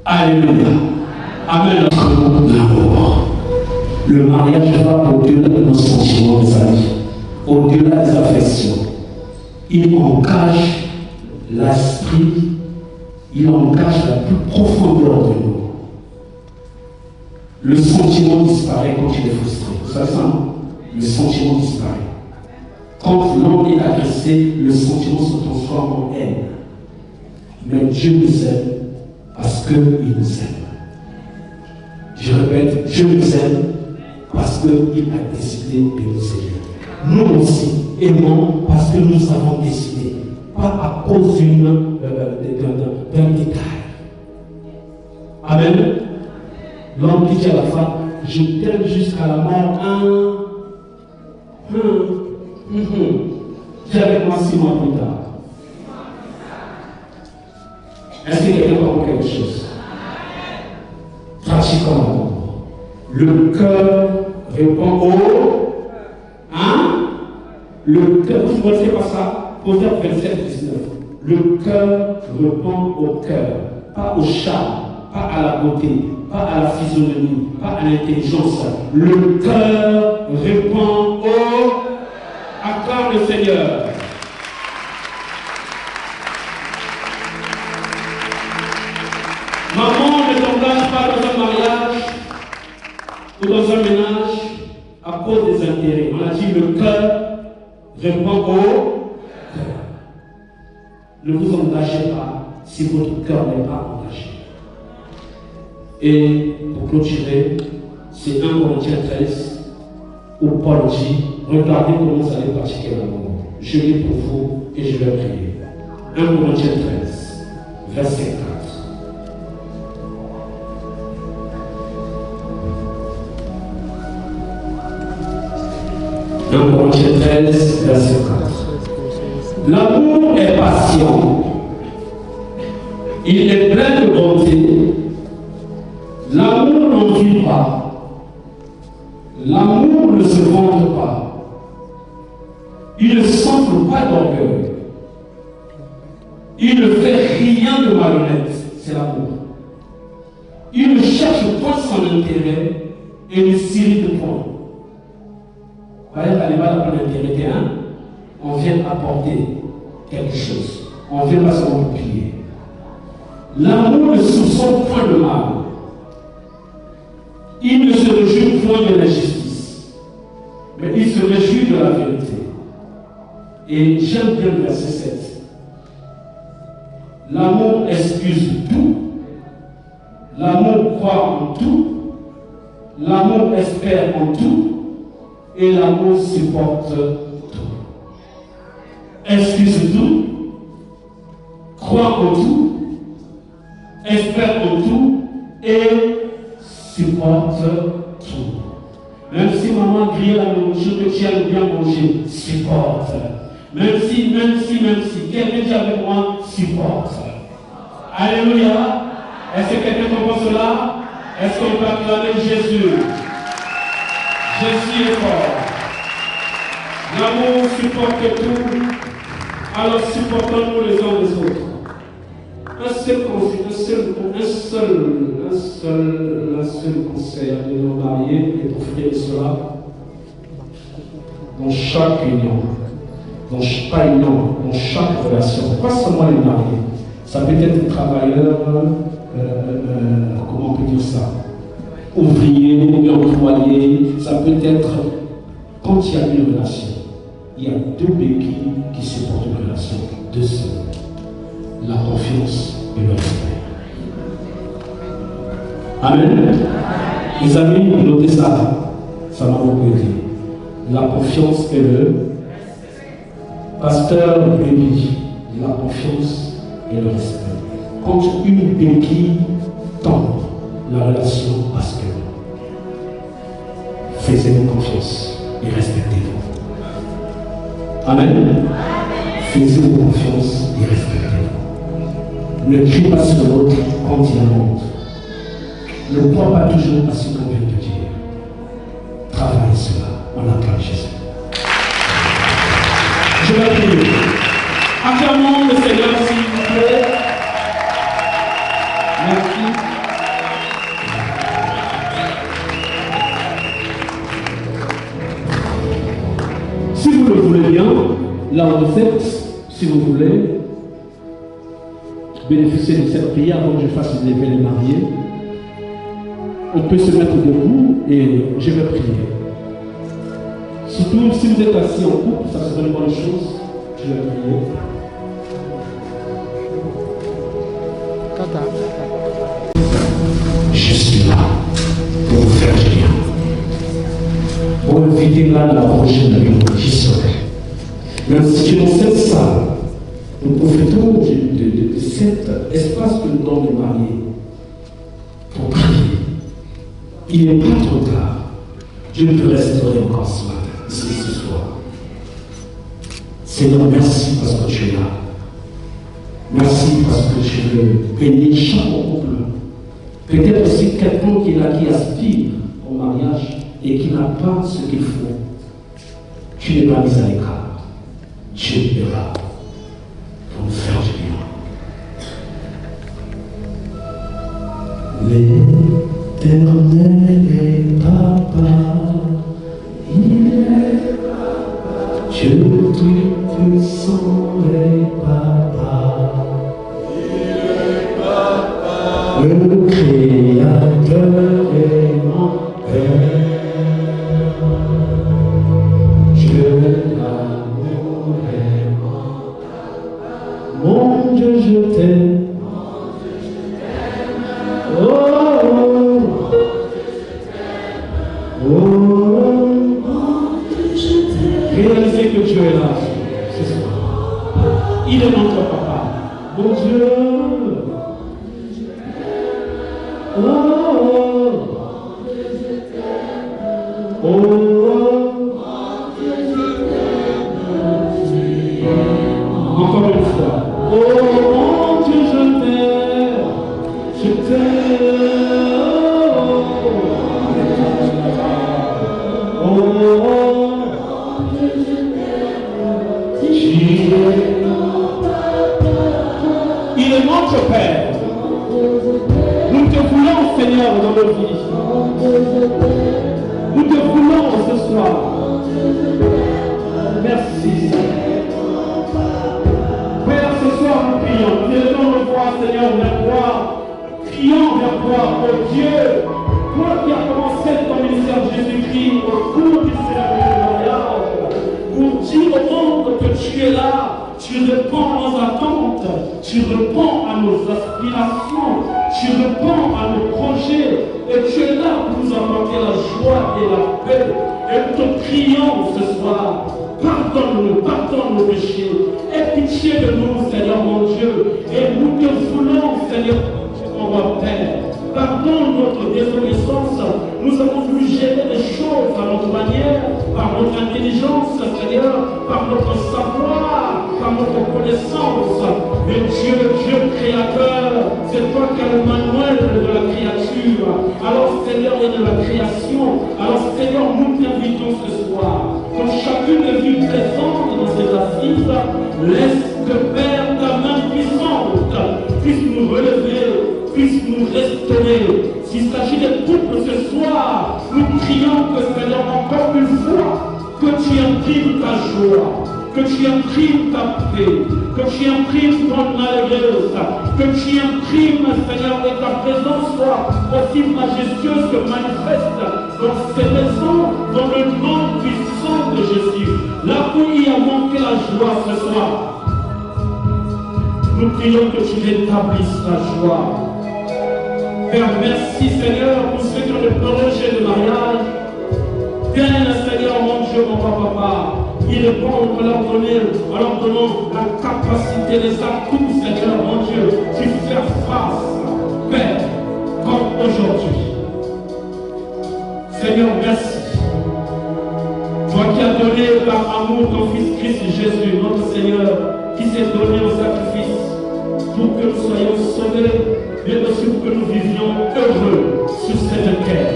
Alléluia. Amen. L'amour. Le mariage va au-delà de nos sentiments, mes amis. Au-delà des affections. Il engage l'esprit, il engage la plus profondeur de nous. Le sentiment disparaît quand il est frustré. Vous savez ça, non? Le sentiment disparaît. Quand l'homme est agressé, le sentiment se transforme en haine. Mais Dieu nous aime parce qu'il nous aime. Je répète, Dieu nous aime parce qu'il a décidé de nous aimer. Nous aussi aimons parce que nous avons décidé, pas à cause d'un détail. Amen. L'homme qui dit à la femme, je t'aime jusqu'à la mort. Dis avec moi 6 mois plus tard. Est-ce que quelqu'un comprend quelque chose? Pratiquons l'amour. Le cœur répond au. Le cœur, vous ne connaissez pas ça? Proverbe 27, 19. Le cœur répond au cœur, pas au charme, pas à la beauté, pas à la physionomie, pas à l'intelligence. Le cœur répond au. Accorde le Seigneur. Maman ne t'engage pas dans un mariage ou dans un ménage à cause des intérêts. On a dit le cœur répond au cœur. Ne vous engagez pas si votre cœur n'est pas engagé. Et pour clôturer, c'est 1 Corinthiens 13 où Paul dit regardez comment vous allez pratiquer l'amour. Je lis pour vous et je vais prier. 1 Corinthiens 13, verset 4. Corinthiens 13, verset 4. L'amour est patient. Il est plein de bonté. L'amour n'envie pas. L'amour ne se vante pas. Il ne s'enfle pas d'orgueil. Il ne fait rien de malhonnête. C'est l'amour. Il ne cherche point son intérêt et ne s'irrite point. Voyez, elle n'est pas là pour l'intérêt, hein? On vient apporter quelque chose. On vient pas seulement prier. L'amour ne soupçonne point le mal. Il ne se réjouit point de l'injustice, mais il se réjouit de la vérité. Et j'aime bien le verset 7. L'amour excuse tout. L'amour croit en tout. L'amour espère en tout. Et l'amour supporte tout. Excuse tout, croit en tout, espère en tout et supporte tout. Même si maman grille la nourriture que tu aimes bien manger, supporte. Même si, quelqu'un dit avec moi, supporte. Alléluia. Est-ce que quelqu'un comprend cela? Est-ce qu'on peut acclamer Jésus? Jésus est fort. L'amour supporte tout. Alors supportons-nous les uns les autres. Un seul conseil à nos mariés et d'offrir cela dans chaque union, dans chaque relation, pas seulement les mariés. Ça peut être travailleur, comment on peut dire ça? Ouvrier, employé, ça peut être quand il y a une relation. Il y a deux béquilles qui supportent une relation, deux seuls. La confiance et le respect. Amen. Les amis, notez ça. Ça m'a beaucoup aidé. La confiance et le pasteur dit la confiance et le respect. Quand une béquille tombe, la relation bascule. Faites-vous confiance et respectez-vous. Amen. Faites-vous confiance et respectez-vous. Ne crie pas sur l'autre quand il y a honte. Ne crois pas toujours à ce qu'on vient de dire. Travaillez cela. On acclame Jésus. Je vais prier. Acclamons le Seigneur s'il vous plaît. Merci. Si vous le voulez bien, là où vous êtes, si vous voulez bénéficier de cette prière avant que je fasse lever les mariés, on peut se mettre debout et je vais prier. Surtout si vous êtes assis en couple, ça serait une bonne chose. Je vais prier. Je suis là pour vous faire du bien. Pour éviter là la prochaine réunion, j'y serai. Même si tu es dans cette salle, nous profitons de cet espace que nous donnons les mariés pour prier. Il n'est pas trop tard. Dieu peut restaurer encore ce matin, ce soir. Seigneur, merci parce que tu es là. Merci parce que tu veux bénir chaque couple. Peut-être aussi quelqu'un qui est là, qui aspire au mariage et qui n'a pas ce qu'il faut. Tu n'es pas mis à l'écart. Dieu est là pour nous faire du bien. L'Éternel est papa, il est papa, Dieu tout-puissant est papa, il est papa, le Créateur est mon Père, Dieu l'amour est mon papa, mon Dieu je t'aime. Mon Dieu. Oh, oh, oh, encore une fois. Oh mon Dieu, je t'aime, je t'aime. Oh, il est notre Père. Nous te voulons, Seigneur, dans nos vies. Nous te voulons ce soir. Merci, Seigneur. Père, ce soir, nous prions. Nous élevons nos voix, Seigneur, vers toi. Crions vers toi, oh Dieu. Toi qui as commencé ton ministère de Jésus-Christ au cours du cérémonie de mariage, pour dire au monde que tu es là. Tu réponds à nos attentes, tu réponds à nos aspirations, tu réponds à nos projets, et tu es là pour nous apporter la joie et la paix. Et nous te prions ce soir, pardonne-nous, pardonne nos péchés, aie pitié de nous, Seigneur mon Dieu, et nous te voulons, Seigneur mon roi Père. Pardonne notre désobéissance, nous avons voulu gérer les choses à notre manière, par notre intelligence, Seigneur, par notre savoir, par notre connaissance. Mais Dieu, Dieu créateur, c'est toi qui as le manuel de la créature. Alors Seigneur, et de la création, alors Seigneur, nous t'invitons ce soir, que chacune des vies présentes dans ces assises, laisse que Père, ta main puissante puisse nous relever, puisse nous restaurer. S'il s'agit des couples ce soir, nous prions que Seigneur, encore une fois, que tu imprimes ta joie, que tu imprimes ta paix, que tu imprimes ton malheureuse, que tu imprimes, Seigneur, et ta présence soit aussi majestueuse que manifeste dans ces maisons, dans le nom puissant de Jésus. Là où il a manqué la joie ce soir, nous prions que tu rétablisses ta joie. Père, merci Seigneur pour ceux qui ont le projet de mariage. Viens Seigneur mon Dieu, mon papa. Il répond en leur donnant la capacité, les atouts, Seigneur mon Dieu, qui faire face, Père, comme aujourd'hui. Seigneur, merci. Toi qui as donné par amour ton Fils Christ Jésus, notre Seigneur, qui s'est donné au sacrifice pour que nous soyons sauvés, mais aussi pour que nous vivions heureux sur cette terre.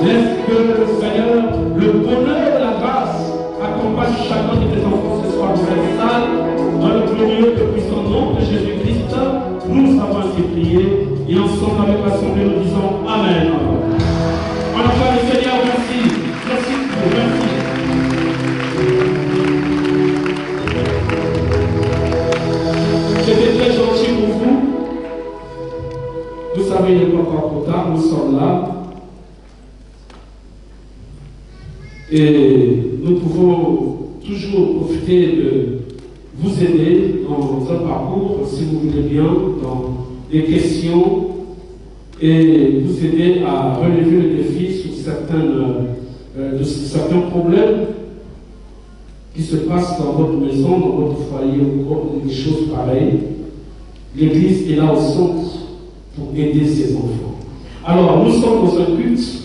Laisse que, Seigneur, le bonheur et la grâce accompagnent chacun de tes enfants ce soir dans cette salle, dans le glorieux et puissant nom de Jésus-Christ. Nous avons ainsi prié et ensemble avec l'Assemblée nous disons Amen. On acclame le Seigneur, merci. Merci, merci. C'était très gentil pour vous. Vous savez, il n'est pas encore trop tard, nous sommes là. Et nous pouvons toujours profiter de vous aider dans un parcours, si vous voulez bien, dans des questions et vous aider à relever le défi sur certains problèmes qui se passent dans votre maison, dans votre foyer ou des choses pareilles. L'Église est là au centre pour aider ses enfants. Alors, nous sommes dans un culte.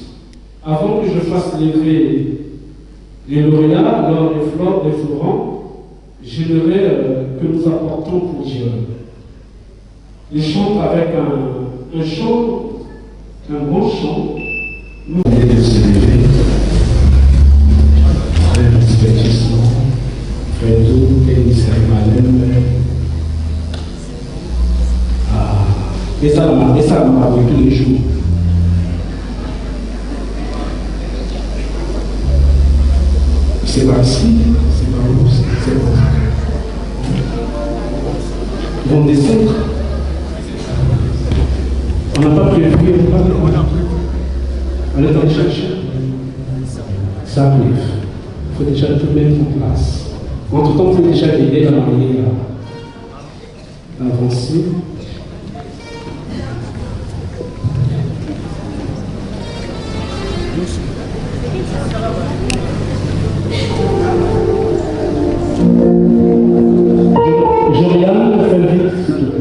Avant que je fasse lever les lauréats, lors des florents, j'aimerais que nous apportons pour Dieu. Ils chantent avec un chant, un bon chant. Nous allons se lever très respectueusement, frère Doux et Mister Malem. Et ça m'a avec tous les jours. C'est pas ici, c'est pas où, c'est bon. Ils vont descendre. On n'a pas prévu, on est en train de chercher. Ça arrive. Il faut déjà tout mettre en place. Entre-temps, il faut déjà aider la mariée à avancer. Joriane, fais vite, s'il te plaît.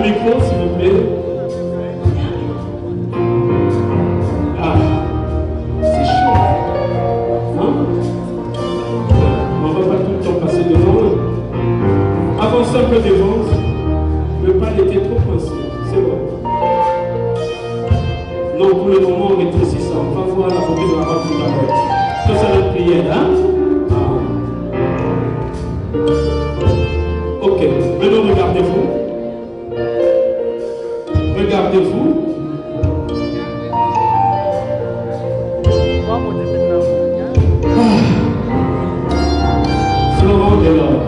micro, s'il vous plaît. Ah, c'est chaud. Hein? On ne va pas tout le temps passer devant eux. Avancez un peu devant. Le pas était trop coincé. C'est bon. Non, pour le moment, on rétrécit ça. On va voir la beauté de la robe tout à l'heure. Que ça va être prière, hein? Ok, maintenant regardez-vous. Regardez-vous. Florent Delors.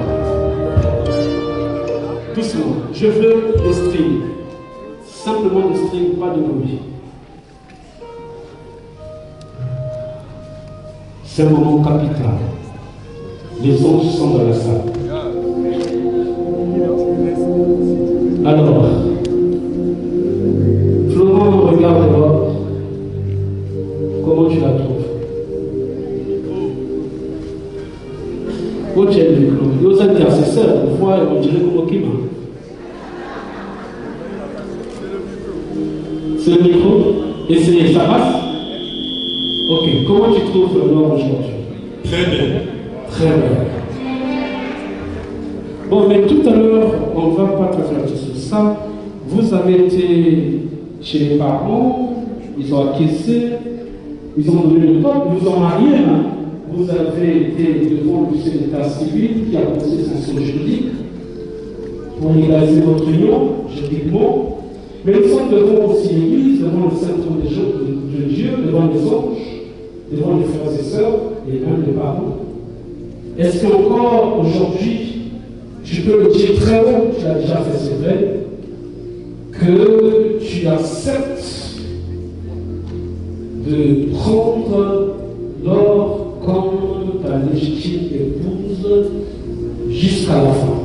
Doucement. Je veux des strings. Simplement des strings, pas de bruit. C'est un moment capital. Les anges sont dans la salle. Alors, Florent, regarde dehors. Comment tu la trouves? Où tu es le micro? Nos intercesseurs, une fois, on dirait comme Okima. C'est le micro? Et ça passe? Ok, comment tu trouves Florent aujourd'hui? Très bien. Très bien. Bon, mais tout à l'heure, on ne va pas traiter sur ça. Vous avez été chez les parents, ils ont acquiescé, ils ont donné le temps, ils vous ont marié. Hein. Vous avez été devant le chef d'état civil qui a posé sanction juridique pour légaliser votre union, juridiquement. Mais nous sommes devant aussi l'Église, devant le Saint-Trône de Dieu, devant les anges, devant les frères et sœurs et même les parents. Est-ce qu'encore aujourd'hui, tu peux le dire très haut, tu l'as déjà fait, c'est vrai, que tu acceptes de prendre Laure comme ta légitime épouse jusqu'à la fin?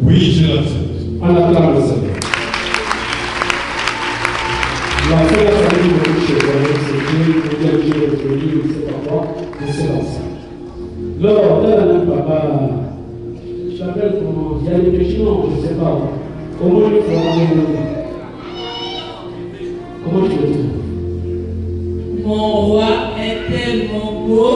Oui, je l'accepte. On acclame le Seigneur. La première famille de chez vous, c'est Dieu, Dieu, je ne sais pas quoi, et c'est l'ensemble. Laure, elle n'a pas. Je l'appelle comment? Il y a des petits noms, je ne sais pas. Comment il faut comment tu le trouves? Mon roi est tellement beau.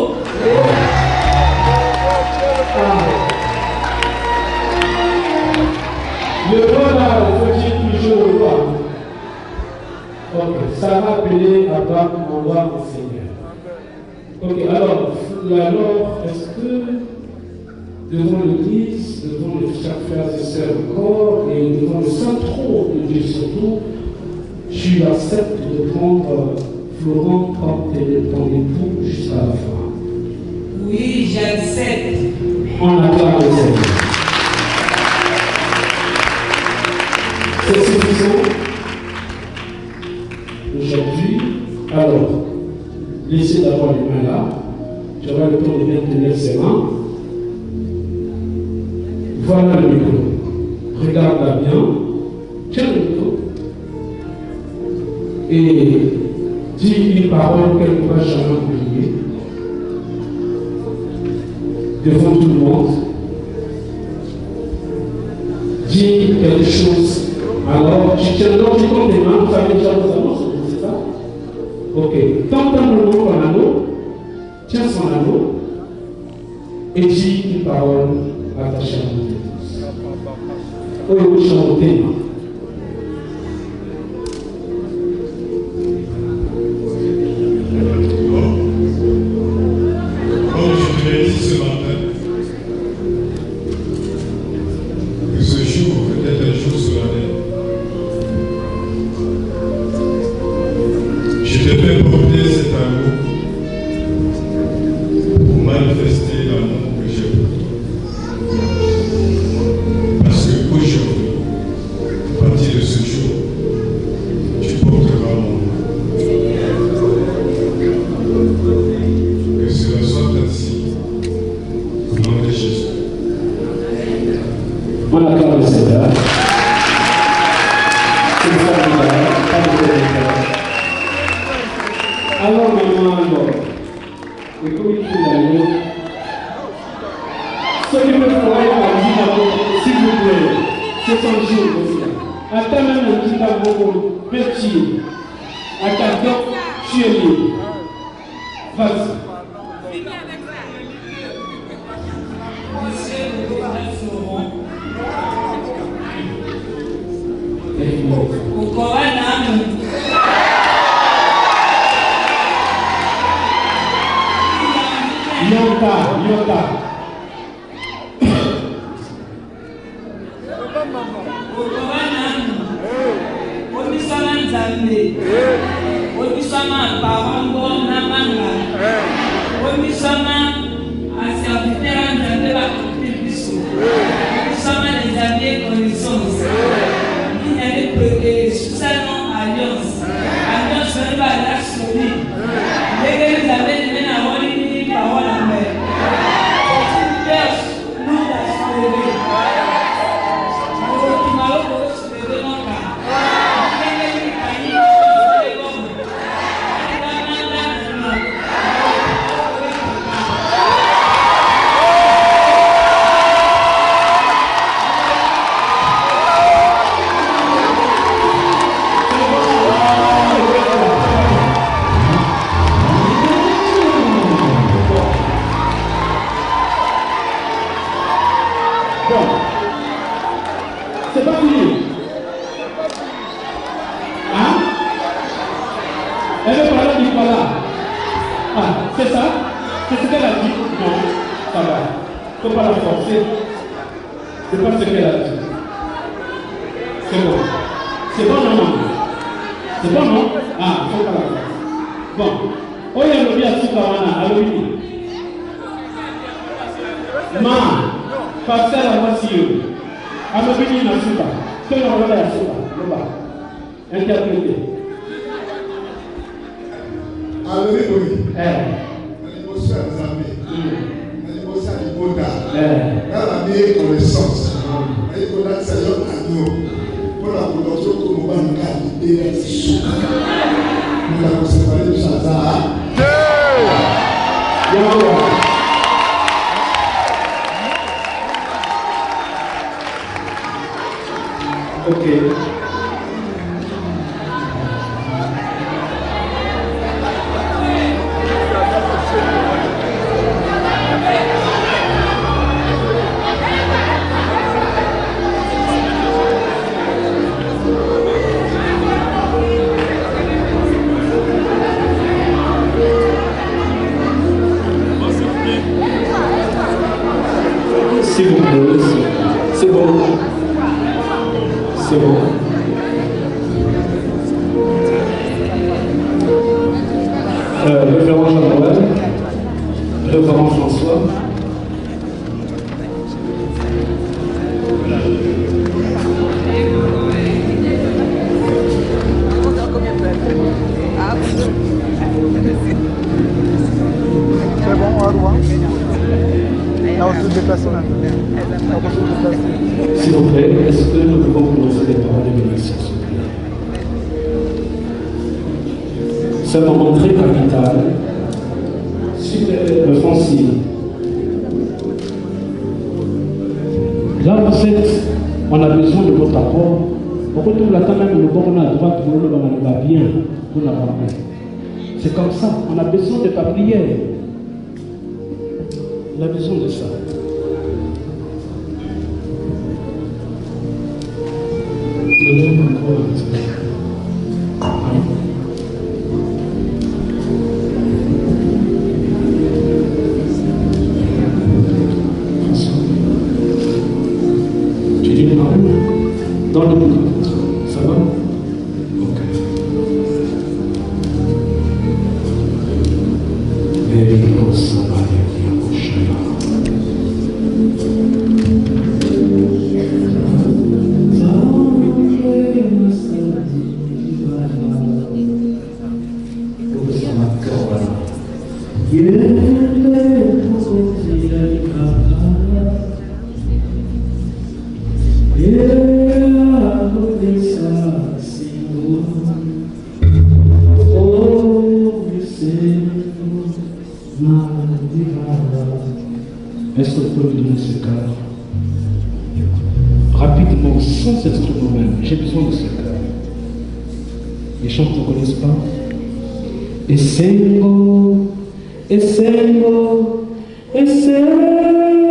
Le roi là, il faut dire toujours le roi. Ok, ça va appeler Abraham mon roi, mon Seigneur. Ok, alors est-ce que devant l'Église, devant les frères et sœurs encore, et devant le Saint-Trône de Dieu surtout, tu acceptes de prendre Florent comme ton époux jusqu'à la fin? Oui, j'accepte. On acclame le Seigneur. C'est suffisant aujourd'hui. Alors, laissez d'abord les mains là. Tu auras le temps de bien tenir ses mains. Voilà le micro. Regarde-la bien. Tiens le micro. Et dis une parole qu'elle ne va jamais oublier. Devant tout le monde. Dis quelque chose. Alors, tu tiens dans tes mains, vous avez déjà vos annonces, c'est ça? Ok. Tends le ton anneau, tiens son anneau, et dis une parole attachée à mon épouse. Oh, vous chantez. Comme je te l'ai dit ce matin, que ce jour était un jour solennel. Je te fais porter cet amour pour manifester l'amour que j'ai pour toi. Parce qu'aujourd'hui, à partir de ce jour, tu porteras mon nom. Que cela soit ainsi, au nom de Jésus. On acclame le Seigneur. C'est formidable, pas de problème. Alors, maman, alors, et comme il faut l'agneau, ceux qui peuvent travailler par la vie d'abord, s'il vous plaît, c'est son jour aussi. Attends même un petit peu petit. Attends, tu es libre. Vas-y. Yota. S'il vous plaît, est-ce que nous pouvons prononcer des paroles de bénédiction? C'est un moment très capital. Super, Francine. Là, vous êtes, on a besoin de votre apport. Pourquoi tout le temps, même le bon, on a à droite, on va bien, on n'a pas bien. C'est comme ça, on a besoin de ta prière. On a besoin de ça. Tu dis une parole dans le monde. Ça va? Ok. Est-ce que vous pouvez me donner ce cœur rapidement, sans instrument même? J'ai besoin de ce cœur. Les chants ne connaissent pas. Essengo, Essengo, Essengo,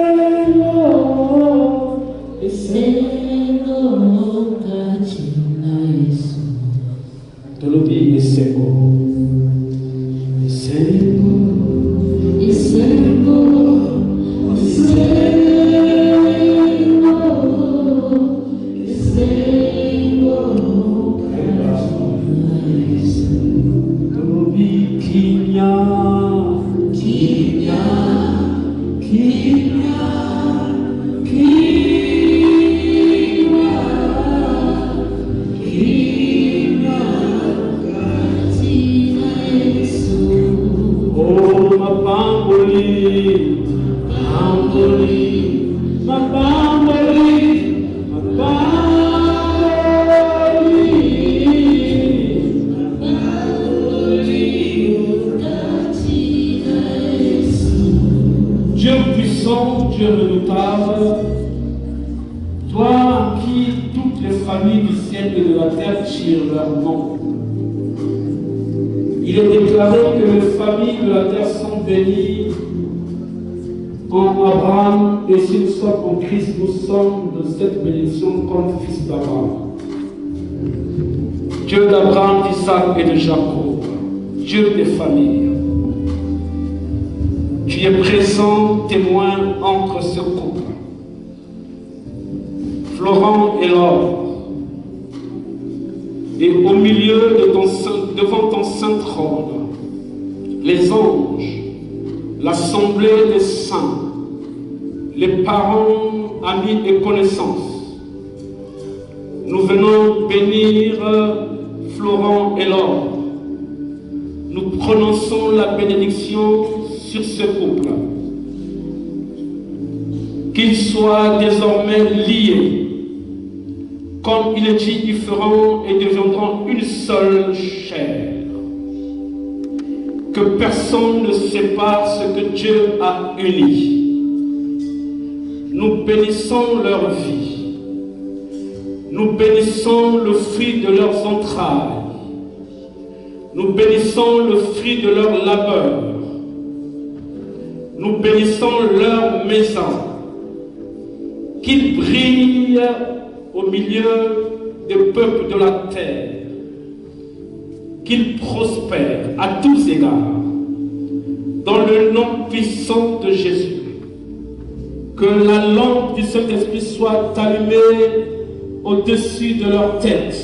Essengo, Katina Yesu. Tolobi Essengo, Essengo, Essengo, Essengo, Essengo, Katina Yesu. Tolobi Kinya, Kinya, Kinya, Kinya, Kinya, Katina Yesu. Oh, Mapamboli, Mapamboli, Mapamboli, Mapamboli, Mapamboli, Katina Yesu. Dieu puissant, Dieu redoutable, toi à qui toutes les familles du ciel et de la terre tirent leur nom. Il est déclaré que les familles de la terre sont bénies en Abraham, et si nous sommes en Christ, nous sommes de cette bénédiction comme fils d'Abraham. Dieu d'Abraham, d'Isaac et de Jacob, Dieu des familles. Tu es présent, témoin entre ce couple. Florent et Laure. Et au milieu de devant ton saint trône, les anges, l'assemblée des saints, les parents, amis et connaissances, nous venons bénir Florent et Laure. Nous prononçons la bénédiction sur ce couple. Qu'ils soient désormais liés. Comme il est dit, ils feront et deviendront une seule chair. Que personne ne sépare ce que Dieu a uni. Nous bénissons leur vie. Nous bénissons le fruit de leurs entrailles. Nous bénissons le fruit de leur labeur. Nous bénissons leur maison. Qu'ils brillent au milieu des peuples de la terre, qu'ils prospèrent à tous égards, dans le nom puissant de Jésus, que la lampe du Saint-Esprit soit allumée au-dessus de leur tête.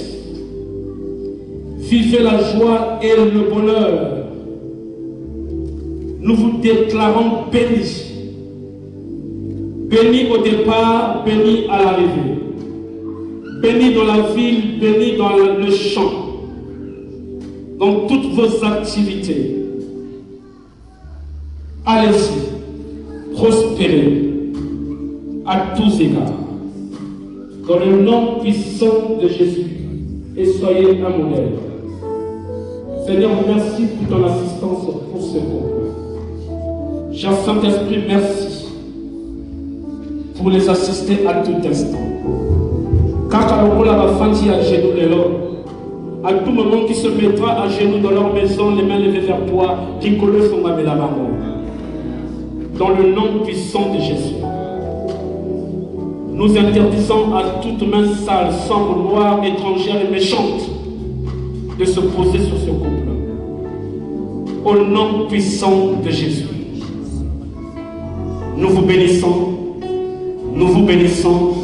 Vivez la joie et le bonheur. Nous vous déclarons bénis. Bénis au départ, bénis à l'arrivée. Bénis dans la ville, bénis dans le champ, dans toutes vos activités. Allez-y, prospérez à tous égards, dans le nom puissant de Jésus, et soyez un modèle. Seigneur, merci pour ton assistance pour ce couple. Cher Saint-Esprit, merci pour les assister à tout instant. Car à genoux, à tout moment qui se mettra à genoux dans leur maison, les mains levées vers toi, dans le nom puissant de Jésus. Nous interdisons à toute main sale, sombre, noire, étrangère et méchante de se poser sur ce couple. Au nom puissant de Jésus. Nous vous bénissons, nous vous bénissons,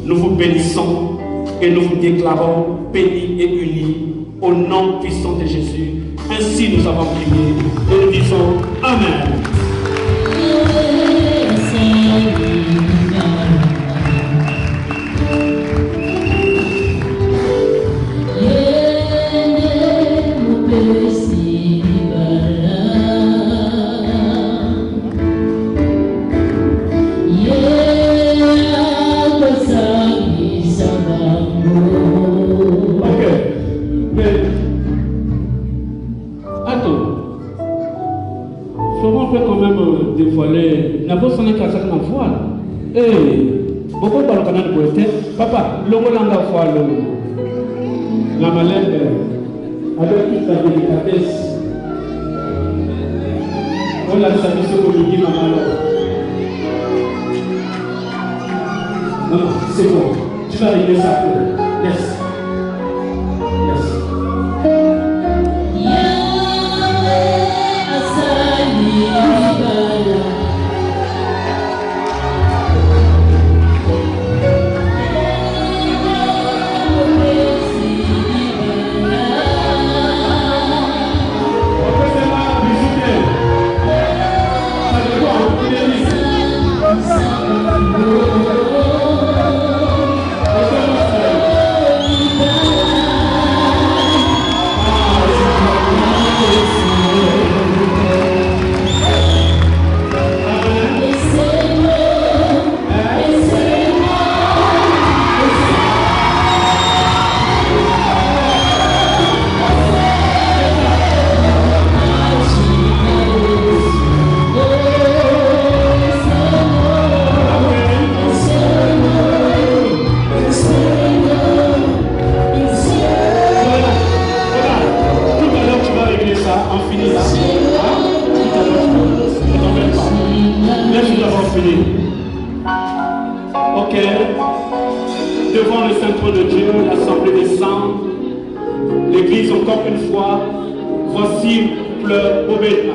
nous vous bénissons et nous vous déclarons bénis et unis au nom puissant de Jésus. Ainsi nous avons prié et nous disons Amen. Papa, l'ongolanga fois la malève, avec toute la délicatesse, on a sa mission pour lui dire maman. Non, c'est bon. Tu vas régler ça pour. Laisse. Devant le Saint-Trône de Dieu, l'Assemblée des saints, l'Église encore une fois, voici pleure Obédna.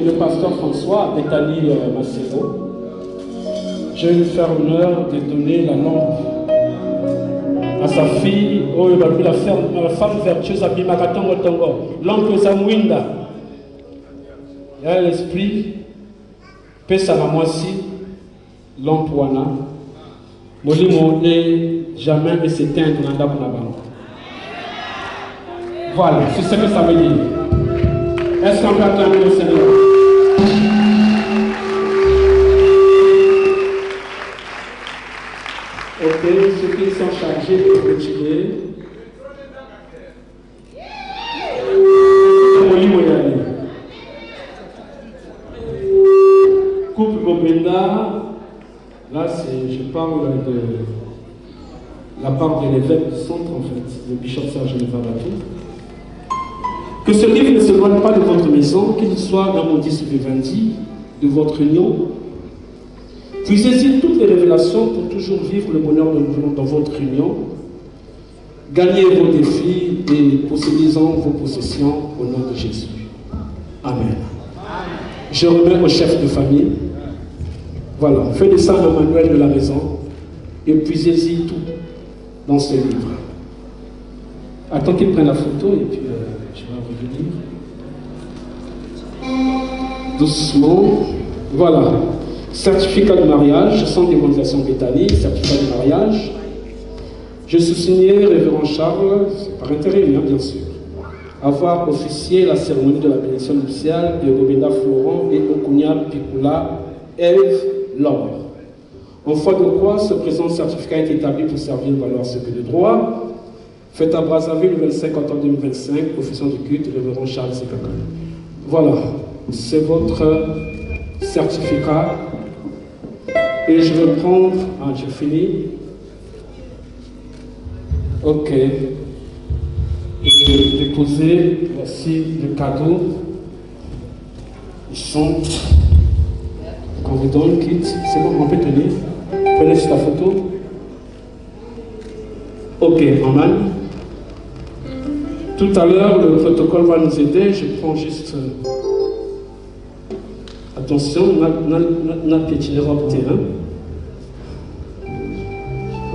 Le pasteur François, Bethany Macero, je vais lui faire l'honneur de donner la lampe à sa fille, la femme vertueuse à Bimakatongo Tongo, l'oncle Zamwinda. Il y a l'esprit, pesa na moisi, l'empoana, molimo ne jamais ne s'éteindre dans la banque. Voilà, c'est ce que ça veut dire. Est-ce qu'on peut acclamer le Seigneur? Ok, ceux qui sont chargés de retirer. Couple Bobenda, là je parle de la part de l'évêque du centre en fait, le bishop Serge Nevaratou. Que ce livre ne se loigne pas de votre maison, qu'il soit dans mon 10 Vivendi, de votre union. Puisez-y toutes les révélations pour toujours vivre le bonheur dans votre union. Gagnez vos défis et possédez-en vos possessions au nom de Jésus. Amen. Je remets au chef de famille. Voilà, faites ça un manuel de la maison et puisez-y tout dans ce livre. Attends qu'il prenne la photo et puis je vais revenir. Doucement. Voilà. Certificat de mariage, sans démonisation Bethany, certificat de mariage. Je sous-signais, révérend Charles, par intérêt humain bien sûr, avoir officié la cérémonie de la bénédiction nuptiale de Bobenda Florent et Okunia Pikula Eve Laure. En foi de quoi ce présent certificat est établi pour servir valoir ce que de droit. Fait à Brazzaville le 25 octobre 2025, profession du culte, le révérend Charles Sekaka. Voilà, c'est votre certificat. Et je vais prendre. Ah, j'ai fini. Ok. Et je vais déposer. Voici le cadeau. Ils sont. Quand vous donne le kit, c'est bon, on peut tenir. Prenez juste la photo. Ok, Amen. Tout à l'heure, le protocole va nous aider. Je prends juste. Attention, on a piétiné robe terrain.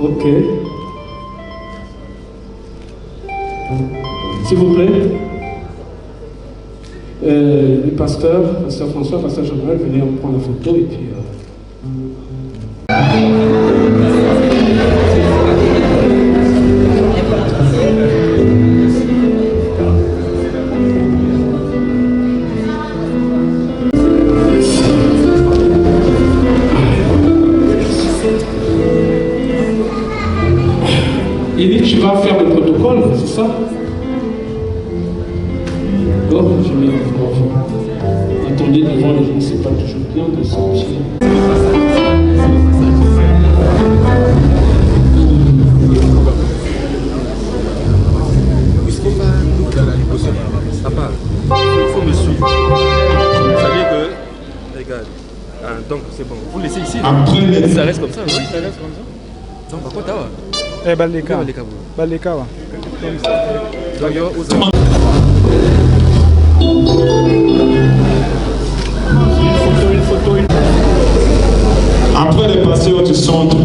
Ok. S'il vous plaît. Le pasteur François, pasteur Jean-Noël, venez, on prend la photo et puis. mais c'est pas toujours bien de s'empêcher. Il faut me suivre. Vous savez que, regarde, donc c'est bon. Vous laissez ici. Après, ça reste comme ça. Oui, ça reste comme ça. Donc, par contre, Baleka. Baleka. Donc, yo, après les patients du centre,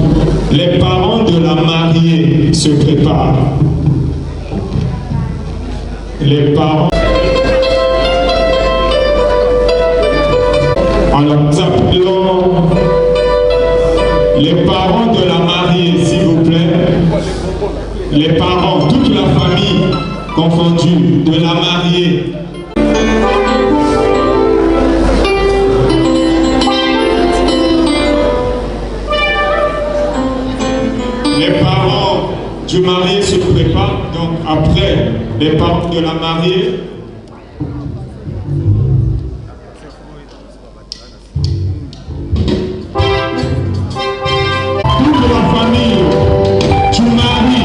les parents de la mariée se préparent. Les parents, en leur appelant les parents de la mariée, s'il vous plaît, les parents, toute la famille confondue de la mariée. Les parents du marié se préparent, donc après les parents de la mariée. Toute la famille du mari.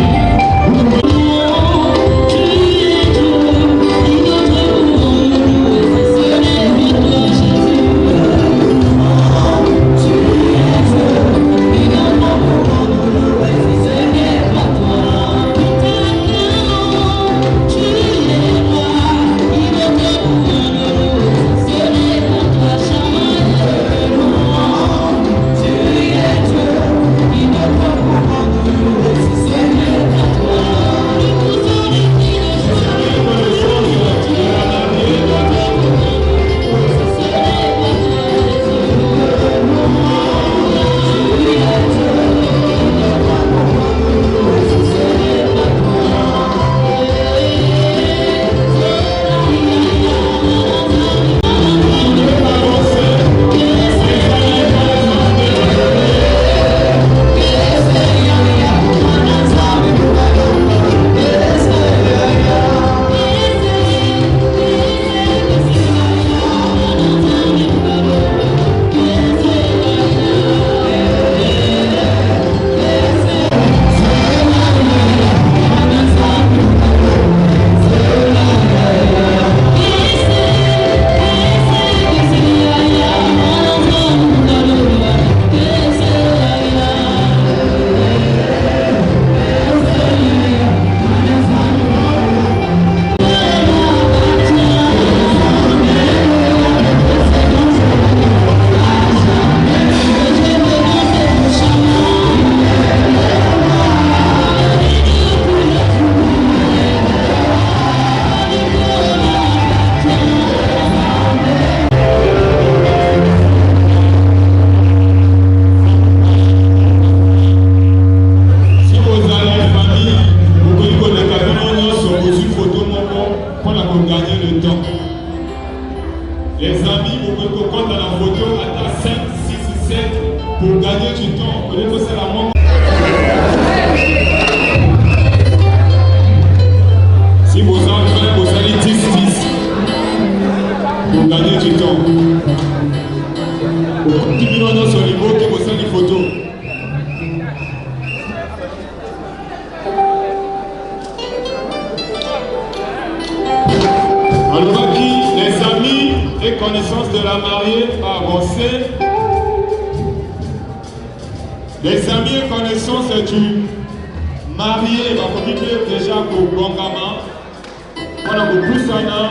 Les amis, vous pouvez prendre dans la photo à 5, 6, 7 pour gagner du temps. Vous voyez que c'est la mort. Si vous entrez, vous allez 10, 10 pour gagner du temps. Qui vient dans son niveau, qui vous allez photo. Alors qui, les amis et connaissances de la mariée avancée, les amis et connaissances du marié, va vous déjà pour Bongama, voilà pour Poussana,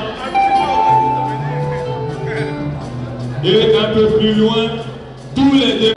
et un peu plus loin, tous les deux.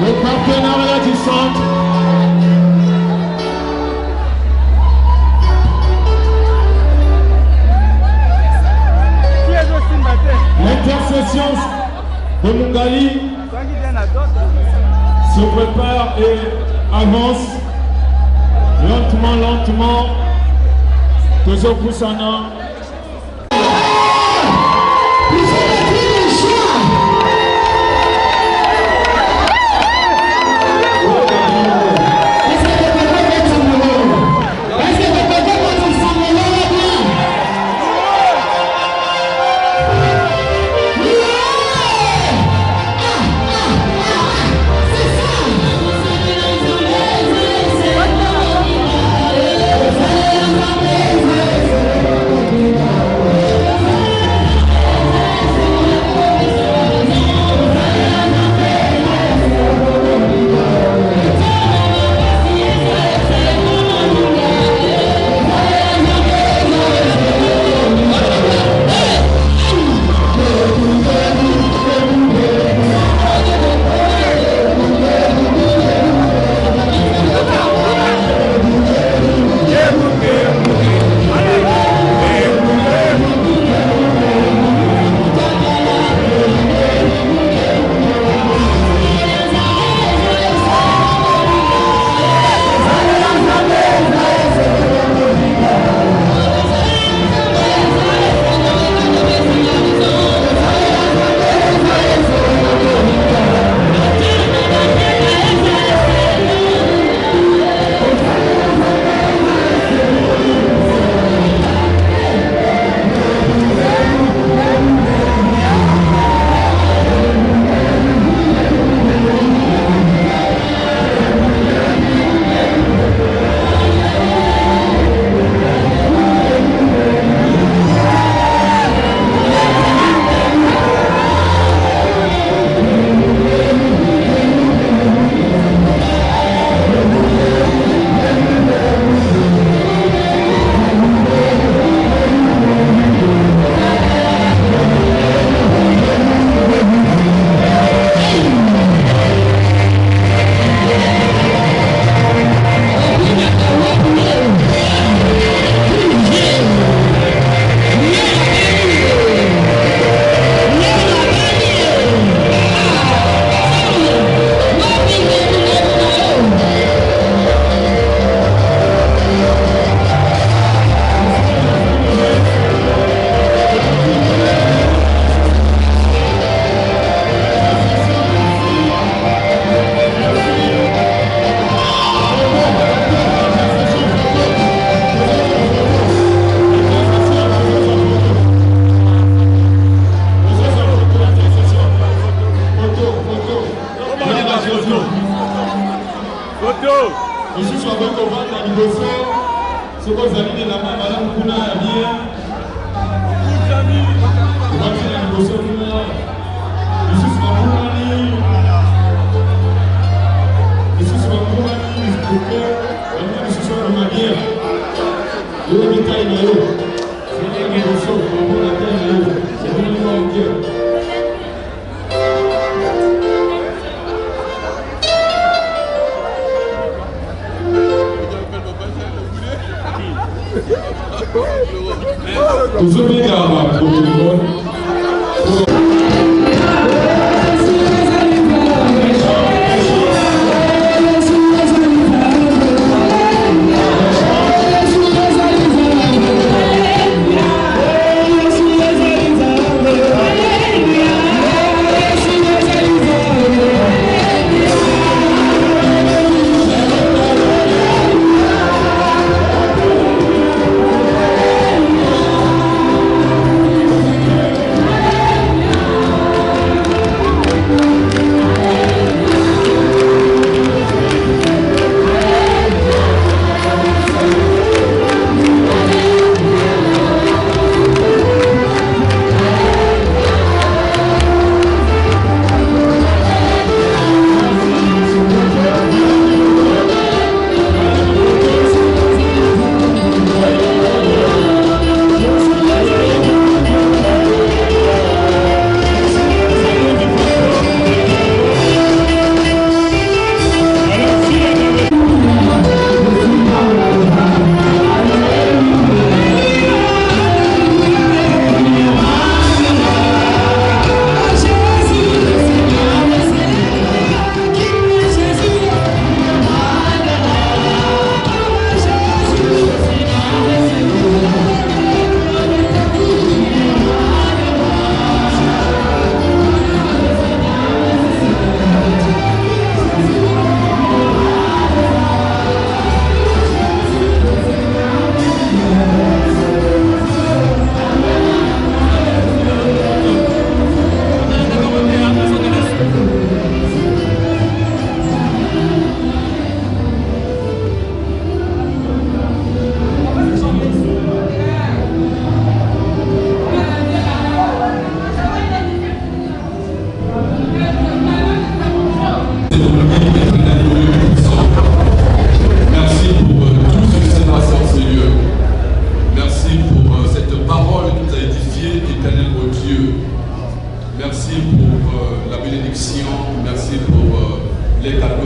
Le partenariat du centre. L'intercession de Mungali se prépare et avance lentement, lentement. Toujours poussant. Amen.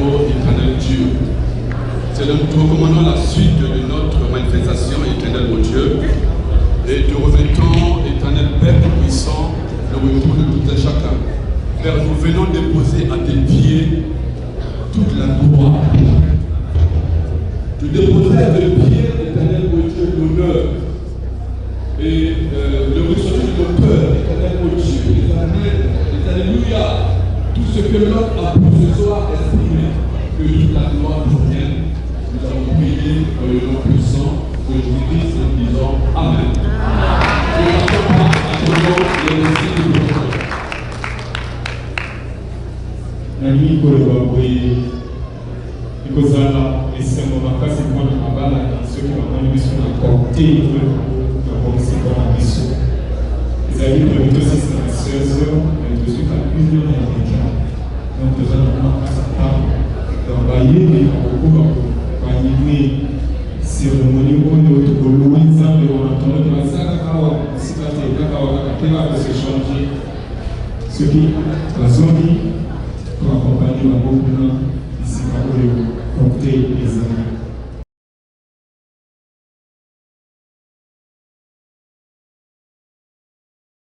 ô éternel Dieu. C'est nous te recommandons la suite de notre manifestation, éternel mon Dieu, et te remettons, éternel Père puissant, le retour de tout un chacun. Père, nous venons déposer à tes pieds toute la gloire. Te déposer à tes pieds, éternel mon Dieu, l'honneur et le ressources de nos cœurs, éternel mon Dieu, les alléluia, tout ce que l'homme a pour ce soir exprimé, que toute la gloire nous vienne. Nous avons prié dans le nom puissant de Jésus-Christ en disant Amen. Je ne m'attends pas à ton nom les récits de votre. La nuit pour le Baboué, et que ça là, et c'est un moment quand c'est moi le Mabala, ceux qui ont une mission à porter, c'est dans la mission. Les amis de l'autre système, mais de ceux qui ont une union américaine. Donc, nous allons à sa table, d'envoyer des beaucoup pour animer cérémonie où nous avons Louisa, mais on entend que la Sakawa, si la Tekawa va se changer. Ce qui, la zone, pour accompagner la Bouna, ici, pour porter les amis.